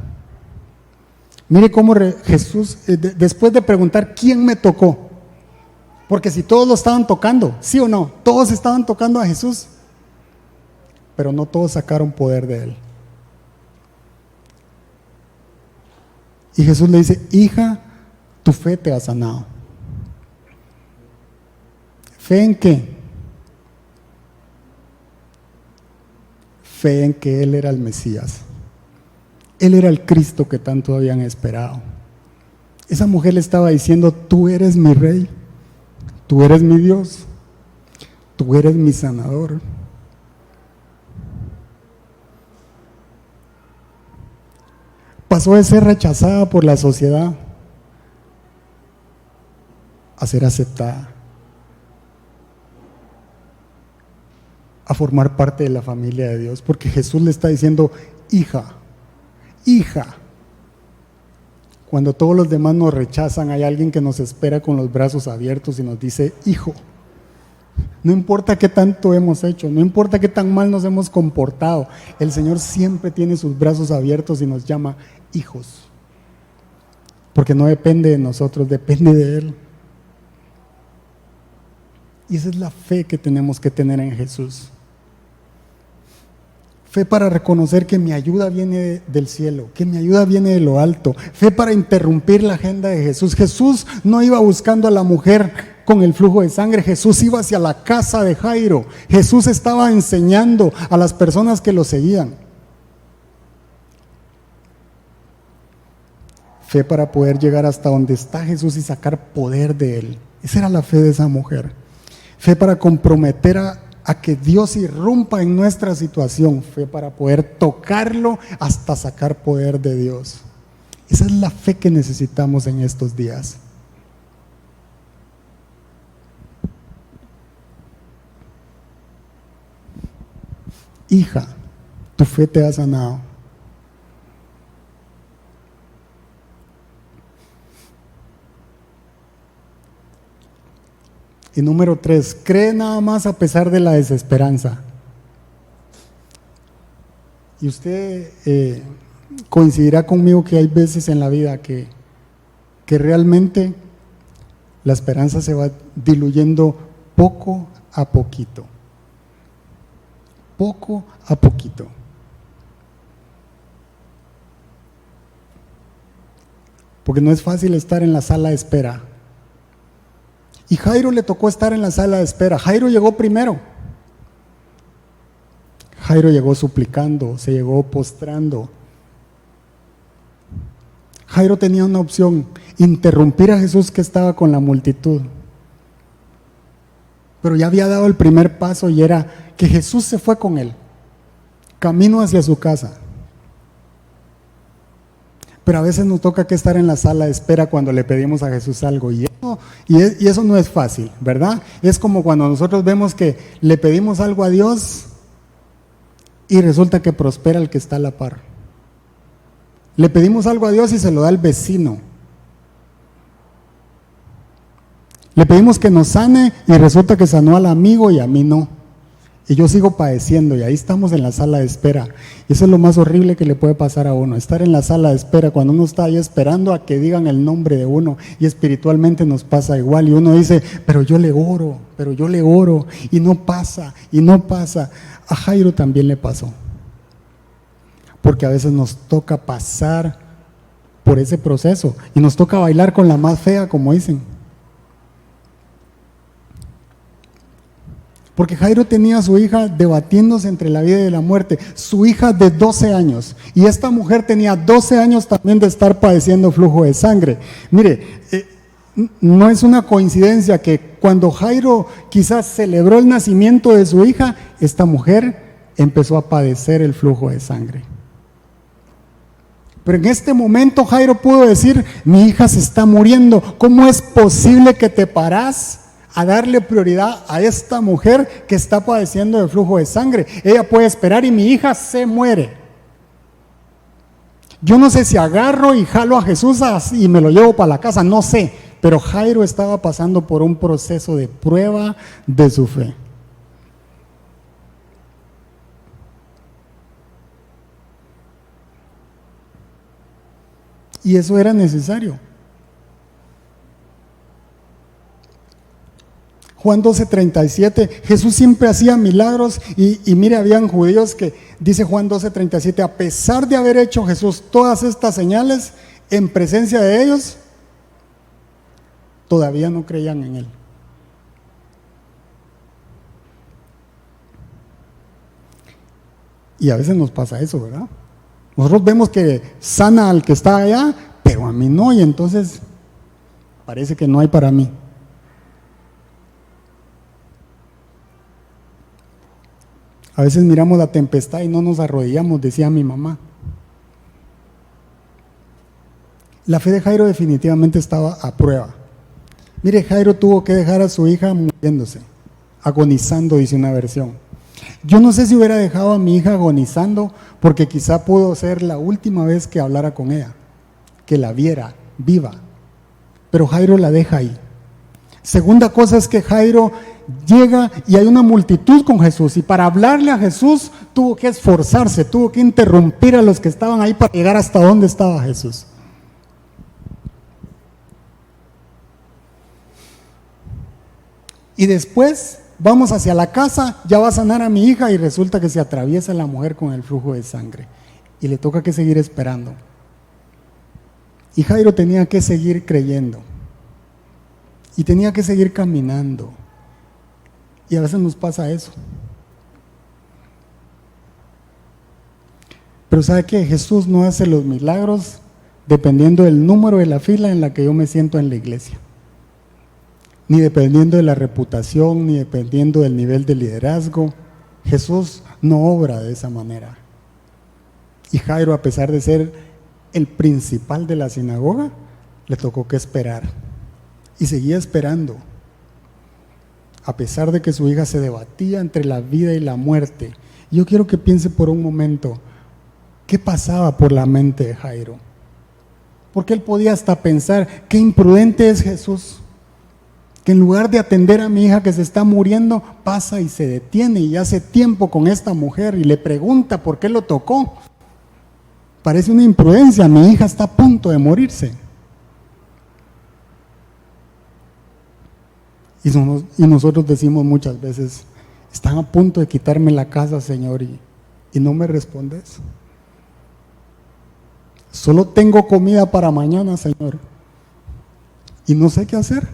Mire cómo Jesús, después de preguntar quién me tocó, porque si todos lo estaban tocando, ¿sí o no? Todos estaban tocando a Jesús, pero no todos sacaron poder de él. Y Jesús le dice, hija, tu fe te ha sanado. ¿Fe en qué? Fe en que Él era el Mesías. Él era el Cristo que tanto habían esperado. Esa mujer le estaba diciendo, tú eres mi rey, tú eres mi Dios, tú eres mi sanador. Pasó de ser rechazada por la sociedad a ser aceptada, a formar parte de la familia de Dios, porque Jesús le está diciendo, hija, cuando todos los demás nos rechazan, hay alguien que nos espera con los brazos abiertos y nos dice, hijo. No importa qué tanto hemos hecho, no importa qué tan mal nos hemos comportado, el Señor siempre tiene sus brazos abiertos y nos llama hijos. Porque no depende de nosotros, depende de Él. Y esa es la fe que tenemos que tener en Jesús. Fe para reconocer que mi ayuda viene del cielo, que mi ayuda viene de lo alto. Fe para interrumpir la agenda de Jesús. Jesús no iba buscando a la mujer con el flujo de sangre, Jesús iba hacia la casa de Jairo. Jesús estaba enseñando a las personas que lo seguían. Fe para poder llegar hasta donde está Jesús y sacar poder de Él. Esa era la fe de esa mujer. Fe para comprometer a que Dios irrumpa en nuestra situación. Fe para poder tocarlo hasta sacar poder de Dios. Esa es la fe que necesitamos en estos días. Hija, tu fe te ha sanado. Y número 3, cree nada más a pesar de la desesperanza. Y usted coincidirá conmigo que hay veces en la vida que realmente la esperanza se va diluyendo poco a poquito. Poco a poquito. Porque no es fácil estar en la sala de espera. Y Jairo le tocó estar en la sala de espera. Jairo llegó primero. Jairo llegó suplicando, se llegó postrando. Jairo tenía una opción, interrumpir a Jesús que estaba con la multitud. Pero ya había dado el primer paso y era que Jesús se fue con él, camino hacia su casa. Pero a veces nos toca que estar en la sala de espera cuando le pedimos a Jesús algo y eso no es fácil, ¿verdad? Es como cuando nosotros vemos que le pedimos algo a Dios y resulta que prospera el que está a la par. Le pedimos algo a Dios y se lo da al vecino. Le pedimos que nos sane y resulta que sanó al amigo y a mí no. Y yo sigo padeciendo y ahí estamos en la sala de espera. Y eso es lo más horrible que le puede pasar a uno, estar en la sala de espera cuando uno está ahí esperando a que digan el nombre de uno, y espiritualmente nos pasa igual y uno dice, pero yo le oro y no pasa. A Jairo también le pasó, porque a veces nos toca pasar por ese proceso y nos toca bailar con la más fea, como dicen. Porque Jairo tenía a su hija debatiéndose entre la vida y la muerte, su hija de 12 años. Y esta mujer tenía 12 años también de estar padeciendo flujo de sangre. Mire, no es una coincidencia que cuando Jairo quizás celebró el nacimiento de su hija, esta mujer empezó a padecer el flujo de sangre. Pero en este momento Jairo pudo decir, mi hija se está muriendo, ¿cómo es posible que te parás a darle prioridad a esta mujer que está padeciendo de flujo de sangre? Ella puede esperar y mi hija se muere. Yo no sé si agarro y jalo a Jesús y me lo llevo para la casa, no sé, pero Jairo estaba pasando por un proceso de prueba de su fe. Y eso era necesario. Juan 12:37, Jesús siempre hacía milagros y mire, habían judíos que, dice Juan 12:37, a pesar de haber hecho Jesús todas estas señales en presencia de ellos, todavía no creían en Él. Y a veces nos pasa eso, ¿verdad? Nosotros vemos que sana al que está allá, pero a mí no, y entonces parece que no hay para mí. A veces miramos la tempestad y no nos arrodillamos, decía mi mamá. La fe de Jairo definitivamente estaba a prueba. Mire, Jairo tuvo que dejar a su hija muriéndose, agonizando, dice una versión. Yo no sé si hubiera dejado a mi hija agonizando, porque quizá pudo ser la última vez que hablara con ella, que la viera viva. Pero Jairo la deja ahí. Segunda cosa es que Jairo llega y hay una multitud con Jesús, y para hablarle a Jesús tuvo que esforzarse, tuvo que interrumpir a los que estaban ahí para llegar hasta donde estaba Jesús. Y después vamos hacia la casa, ya va a sanar a mi hija y resulta que se atraviesa la mujer con el flujo de sangre y le toca que seguir esperando. Y Jairo tenía que seguir creyendo y tenía que seguir caminando. Y a veces nos pasa eso. Pero ¿sabe qué? Jesús no hace los milagros dependiendo del número de la fila en la que yo me siento en la iglesia, ni dependiendo de la reputación, ni dependiendo del nivel de liderazgo. Jesús no obra de esa manera. Y Jairo, a pesar de ser el principal de la sinagoga, le tocó que esperar. Y seguía esperando, a pesar de que su hija se debatía entre la vida y la muerte. Yo quiero que piense por un momento, ¿qué pasaba por la mente de Jairo? Porque él podía hasta pensar, qué imprudente es Jesús, que en lugar de atender a mi hija que se está muriendo, pasa y se detiene y hace tiempo con esta mujer y le pregunta por qué lo tocó. Parece una imprudencia, mi hija está a punto de morirse. Y nosotros decimos muchas veces, están a punto de quitarme la casa, Señor, y no me respondes. Solo tengo comida para mañana, Señor, y no sé qué hacer.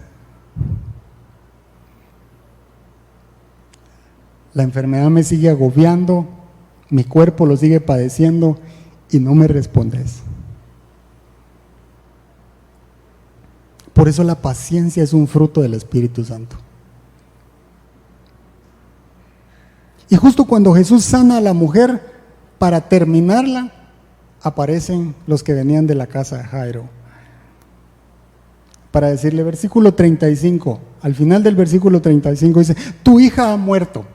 La enfermedad me sigue agobiando, mi cuerpo lo sigue padeciendo y no me respondes. Por eso la paciencia es un fruto del Espíritu Santo. Y justo cuando Jesús sana a la mujer, para terminarla, aparecen los que venían de la casa de Jairo para decirle, versículo 35, al final del versículo 35 dice, tu hija ha muerto.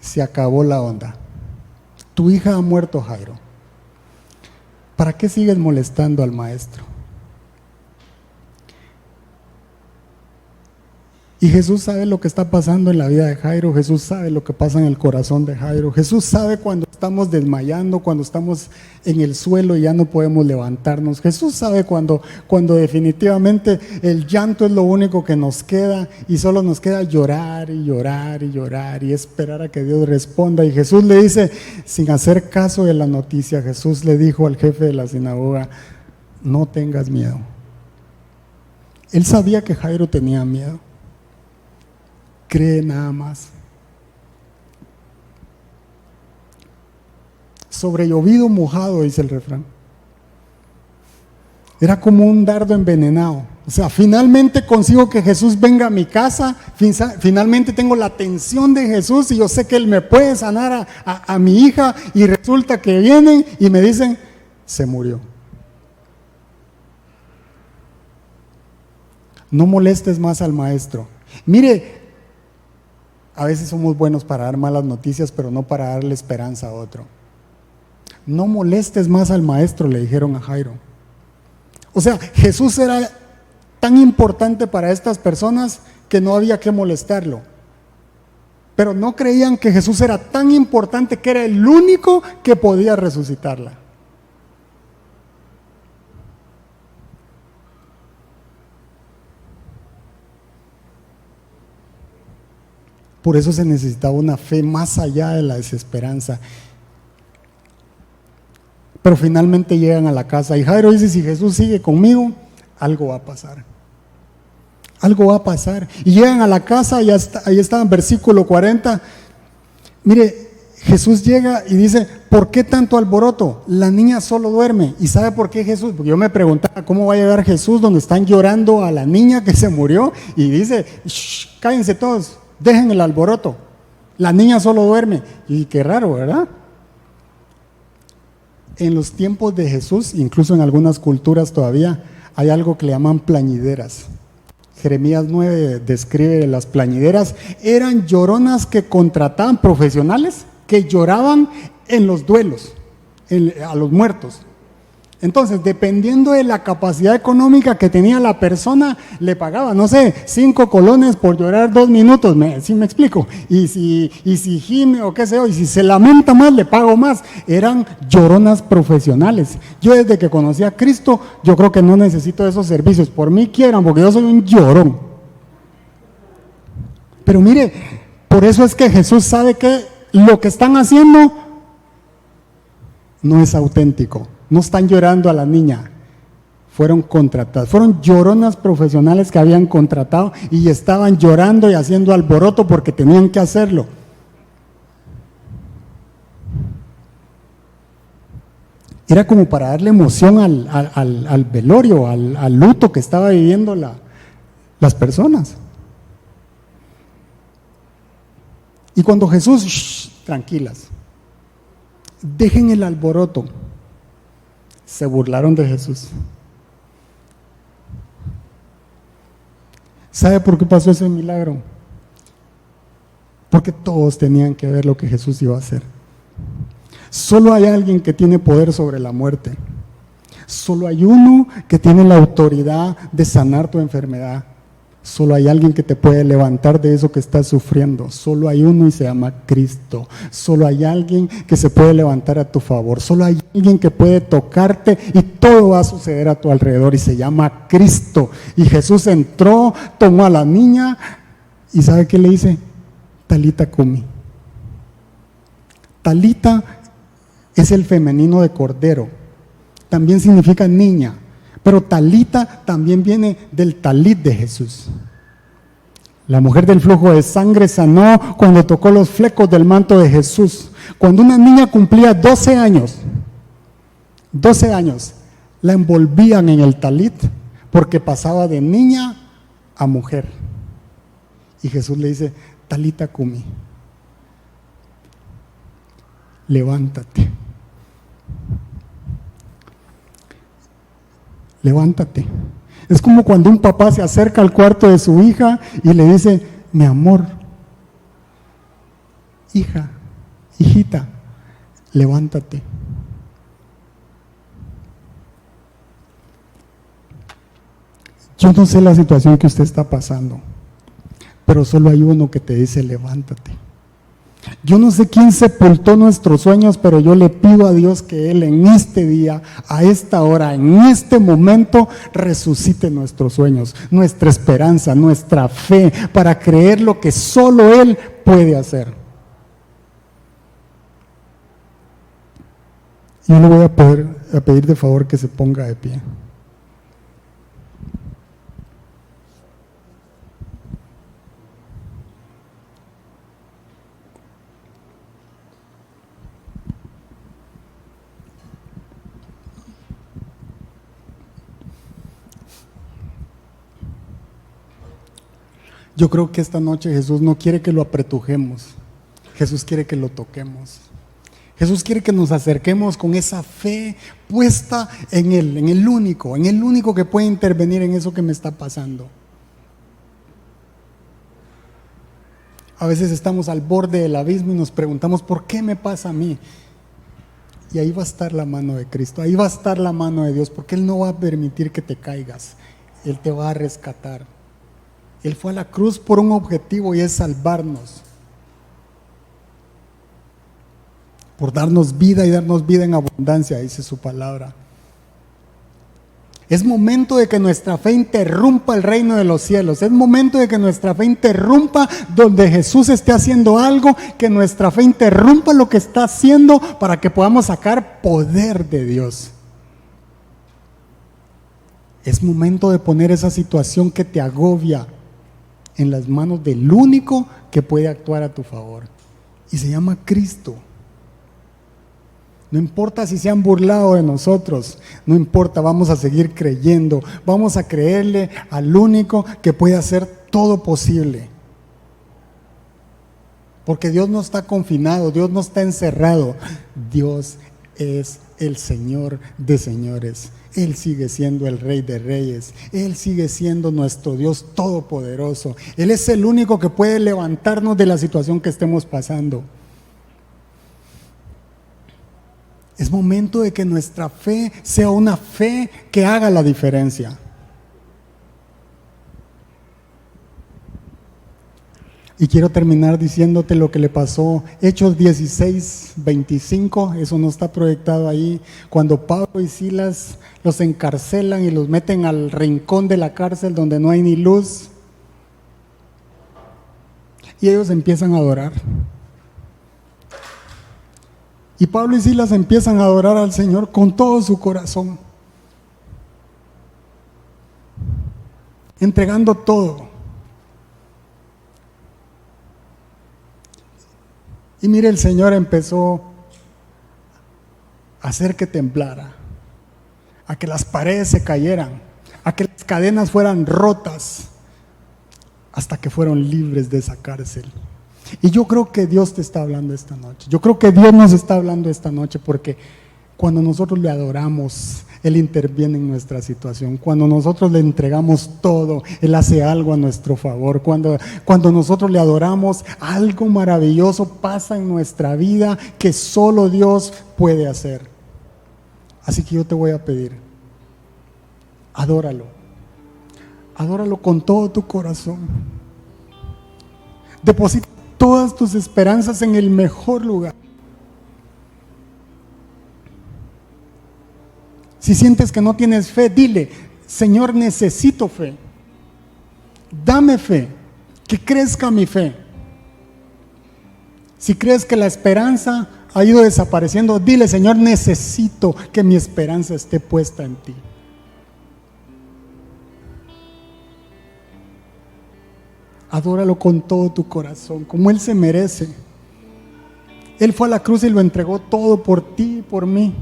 Se acabó la onda. Tu hija ha muerto, Jairo. ¿Para qué sigues molestando al maestro? Y Jesús sabe lo que está pasando en la vida de Jairo, Jesús sabe lo que pasa en el corazón de Jairo, Jesús sabe cuando estamos desmayando, cuando estamos en el suelo y ya no podemos levantarnos, Jesús sabe cuando definitivamente el llanto es lo único que nos queda y solo nos queda llorar y llorar y llorar y esperar a que Dios responda. Y Jesús le dice, sin hacer caso de la noticia, Jesús le dijo al jefe de la sinagoga, no tengas miedo. Él sabía que Jairo tenía miedo. Cree nada más. Sobre llovido mojado, dice el refrán. Era como un dardo envenenado. O sea, finalmente consigo que Jesús venga a mi casa, finalmente tengo la atención de Jesús y yo sé que Él me puede sanar a mi hija, y resulta que vienen y me dicen, se murió. No molestes más al maestro. Mire, a veces somos buenos para dar malas noticias, pero no para darle esperanza a otro. No molestes más al maestro, le dijeron a Jairo. O sea, Jesús era tan importante para estas personas que no había que molestarlo. Pero no creían que Jesús era tan importante que era el único que podía resucitarla. Por eso se necesitaba una fe más allá de la desesperanza. Pero finalmente llegan a la casa y Jairo dice, si Jesús sigue conmigo, algo va a pasar. Algo va a pasar. Y llegan a la casa y ahí está en versículo 40. Mire, Jesús llega y dice, ¿por qué tanto alboroto? La niña solo duerme. ¿Y sabe por qué Jesús? Porque yo me preguntaba, ¿cómo va a llegar Jesús donde están llorando a la niña que se murió? Y dice, cállense todos. Dejen el alboroto, la niña solo duerme. Y qué raro, ¿verdad? En los tiempos de Jesús, incluso en algunas culturas todavía, hay algo que le llaman plañideras. Jeremías 9 describe las plañideras. Eran lloronas que contrataban profesionales que lloraban en los duelos, a los muertos. Entonces, dependiendo de la capacidad económica que tenía la persona, le pagaba, no sé, 5 colones por llorar 2 minutos, ¿sí me explico? Y si gime o qué sé yo, y si se lamenta más, le pago más. Eran lloronas profesionales. Yo desde que conocí a Cristo, yo creo que no necesito esos servicios. Por mí quieran, porque yo soy un llorón. Pero mire, por eso es que Jesús sabe que lo que están haciendo no es auténtico. No están llorando a la niña, fueron contratadas, fueron lloronas profesionales que habían contratado y estaban llorando y haciendo alboroto porque tenían que hacerlo. Era como para darle emoción al velorio, al luto que estaba viviendo las personas. Y cuando Jesús, tranquilas, dejen el alboroto. Se burlaron de Jesús. ¿Sabe por qué pasó ese milagro? Porque todos tenían que ver lo que Jesús iba a hacer. Solo hay alguien que tiene poder sobre la muerte. Solo hay uno que tiene la autoridad de sanar tu enfermedad. Solo hay alguien que te puede levantar de eso que estás sufriendo. Solo hay uno y se llama Cristo. Solo hay alguien que se puede levantar a tu favor. Solo hay alguien que puede tocarte y todo va a suceder a tu alrededor y se llama Cristo. Y Jesús entró, tomó a la niña y ¿sabe qué le dice? Talita cumi. Talita es el femenino de cordero. También significa niña. Pero talita también viene del talit de Jesús. La mujer del flujo de sangre sanó cuando tocó los flecos del manto de Jesús. Cuando una niña cumplía 12 años, la envolvían en el talit porque pasaba de niña a mujer. Y Jesús le dice, talita cumi, levántate. Levántate. Es como cuando un papá se acerca al cuarto de su hija y le dice, mi amor, hija, hijita, levántate. Yo no sé la situación que usted está pasando, pero solo hay uno que te dice levántate. Yo no sé quién sepultó nuestros sueños, pero yo le pido a Dios que Él en este día, a esta hora, en este momento, resucite nuestros sueños, nuestra esperanza, nuestra fe, para creer lo que solo Él puede hacer. Yo le voy a pedir de favor que se ponga de pie. Yo creo que esta noche Jesús no quiere que lo apretujemos. Jesús quiere que lo toquemos. Jesús quiere que nos acerquemos con esa fe puesta en Él, en el único que puede intervenir en eso que me está pasando. A veces estamos al borde del abismo y nos preguntamos, ¿por qué me pasa a mí? Y ahí va a estar la mano de Cristo, ahí va a estar la mano de Dios, porque Él no va a permitir que te caigas, Él te va a rescatar. Él fue a la cruz por un objetivo y es salvarnos, por darnos vida y darnos vida en abundancia, dice su palabra. Es momento de que nuestra fe interrumpa el reino de los cielos. Es momento de que nuestra fe interrumpa donde Jesús esté haciendo algo, que nuestra fe interrumpa lo que está haciendo para que podamos sacar poder de Dios. Es momento de poner esa situación que te agobia en las manos del único que puede actuar a tu favor. Y se llama Cristo. No importa si se han burlado de nosotros, no importa, vamos a seguir creyendo, vamos a creerle al único que puede hacer todo posible. Porque Dios no está confinado, Dios no está encerrado, Dios es el Señor de señores. Él sigue siendo el Rey de reyes, Él sigue siendo nuestro Dios todopoderoso. Él es el único que puede levantarnos de la situación que estemos pasando. Es momento de que nuestra fe sea una fe que haga la diferencia. Y quiero terminar diciéndote lo que le pasó, Hechos 16:25, eso no está proyectado ahí, cuando Pablo y Silas los encarcelan y los meten al rincón de la cárcel donde no hay ni luz. Y ellos empiezan a adorar. Y Pablo y Silas empiezan a adorar al Señor con todo su corazón, entregando todo. Y mire, el Señor empezó a hacer que temblara, a que las paredes se cayeran, a que las cadenas fueran rotas, hasta que fueron libres de esa cárcel. Y yo creo que Dios te está hablando esta noche. Yo creo que Dios nos está hablando esta noche, porque cuando nosotros le adoramos, Él interviene en nuestra situación. Cuando nosotros le entregamos todo, Él hace algo a nuestro favor. Cuando nosotros le adoramos, algo maravilloso pasa en nuestra vida que solo Dios puede hacer. Así que yo te voy a pedir, adóralo. Adóralo con todo tu corazón. Deposita todas tus esperanzas en el mejor lugar. Si sientes que no tienes fe, dile: Señor, necesito fe. Dame fe, que crezca mi fe. Si crees que la esperanza ha ido desapareciendo, dile: Señor, necesito que mi esperanza esté puesta en ti. Adóralo con todo tu corazón, como Él se merece. Él fue a la cruz y lo entregó todo por ti y por mí.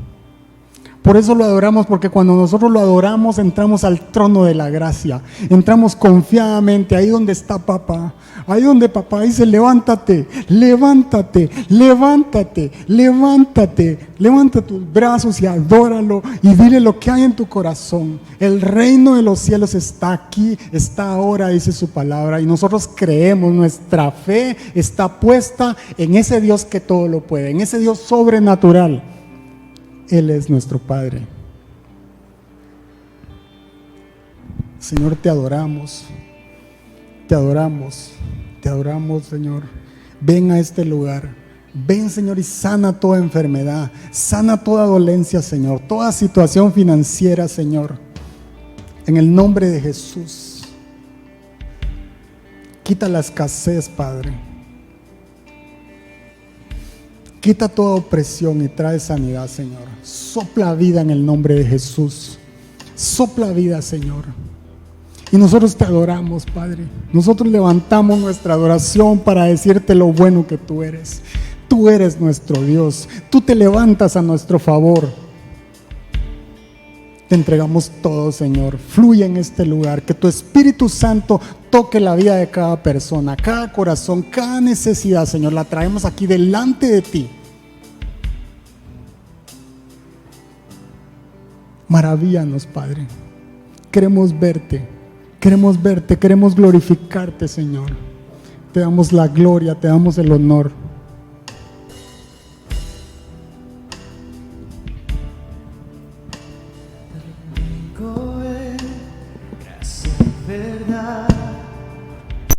Por eso lo adoramos, porque cuando nosotros lo adoramos, entramos al trono de la gracia. Entramos confiadamente ahí donde está papá. Ahí donde papá dice: levántate, levántate, levántate, levántate. Levanta tus brazos y adóralo y dile lo que hay en tu corazón. El reino de los cielos está aquí, está ahora, dice su palabra. Y nosotros creemos, nuestra fe está puesta en ese Dios que todo lo puede, en ese Dios sobrenatural. Él es nuestro Padre. Señor, te adoramos, te adoramos. te adoramos, Señor. Ven a este lugar. Ven, Señor, y sana toda enfermedad, sana toda dolencia, Señor, toda situación financiera, Señor. En el nombre de Jesús. Quita la escasez, Padre. Quita toda opresión y trae sanidad, Señor. Sopla vida en el nombre de Jesús. Sopla vida, Señor. Y nosotros te adoramos, Padre. Nosotros levantamos nuestra adoración para decirte lo bueno que tú eres. Tú eres nuestro Dios. Tú te levantas a nuestro favor. Te entregamos todo, Señor. Fluye en este lugar. Que tu Espíritu Santo toque la vida de cada persona, cada corazón, cada necesidad, Señor. La traemos aquí delante de ti. Maravíllanos, Padre. Queremos verte. Queremos verte. Queremos glorificarte, Señor. Te damos la gloria. Te damos el honor. Gracia y verdad.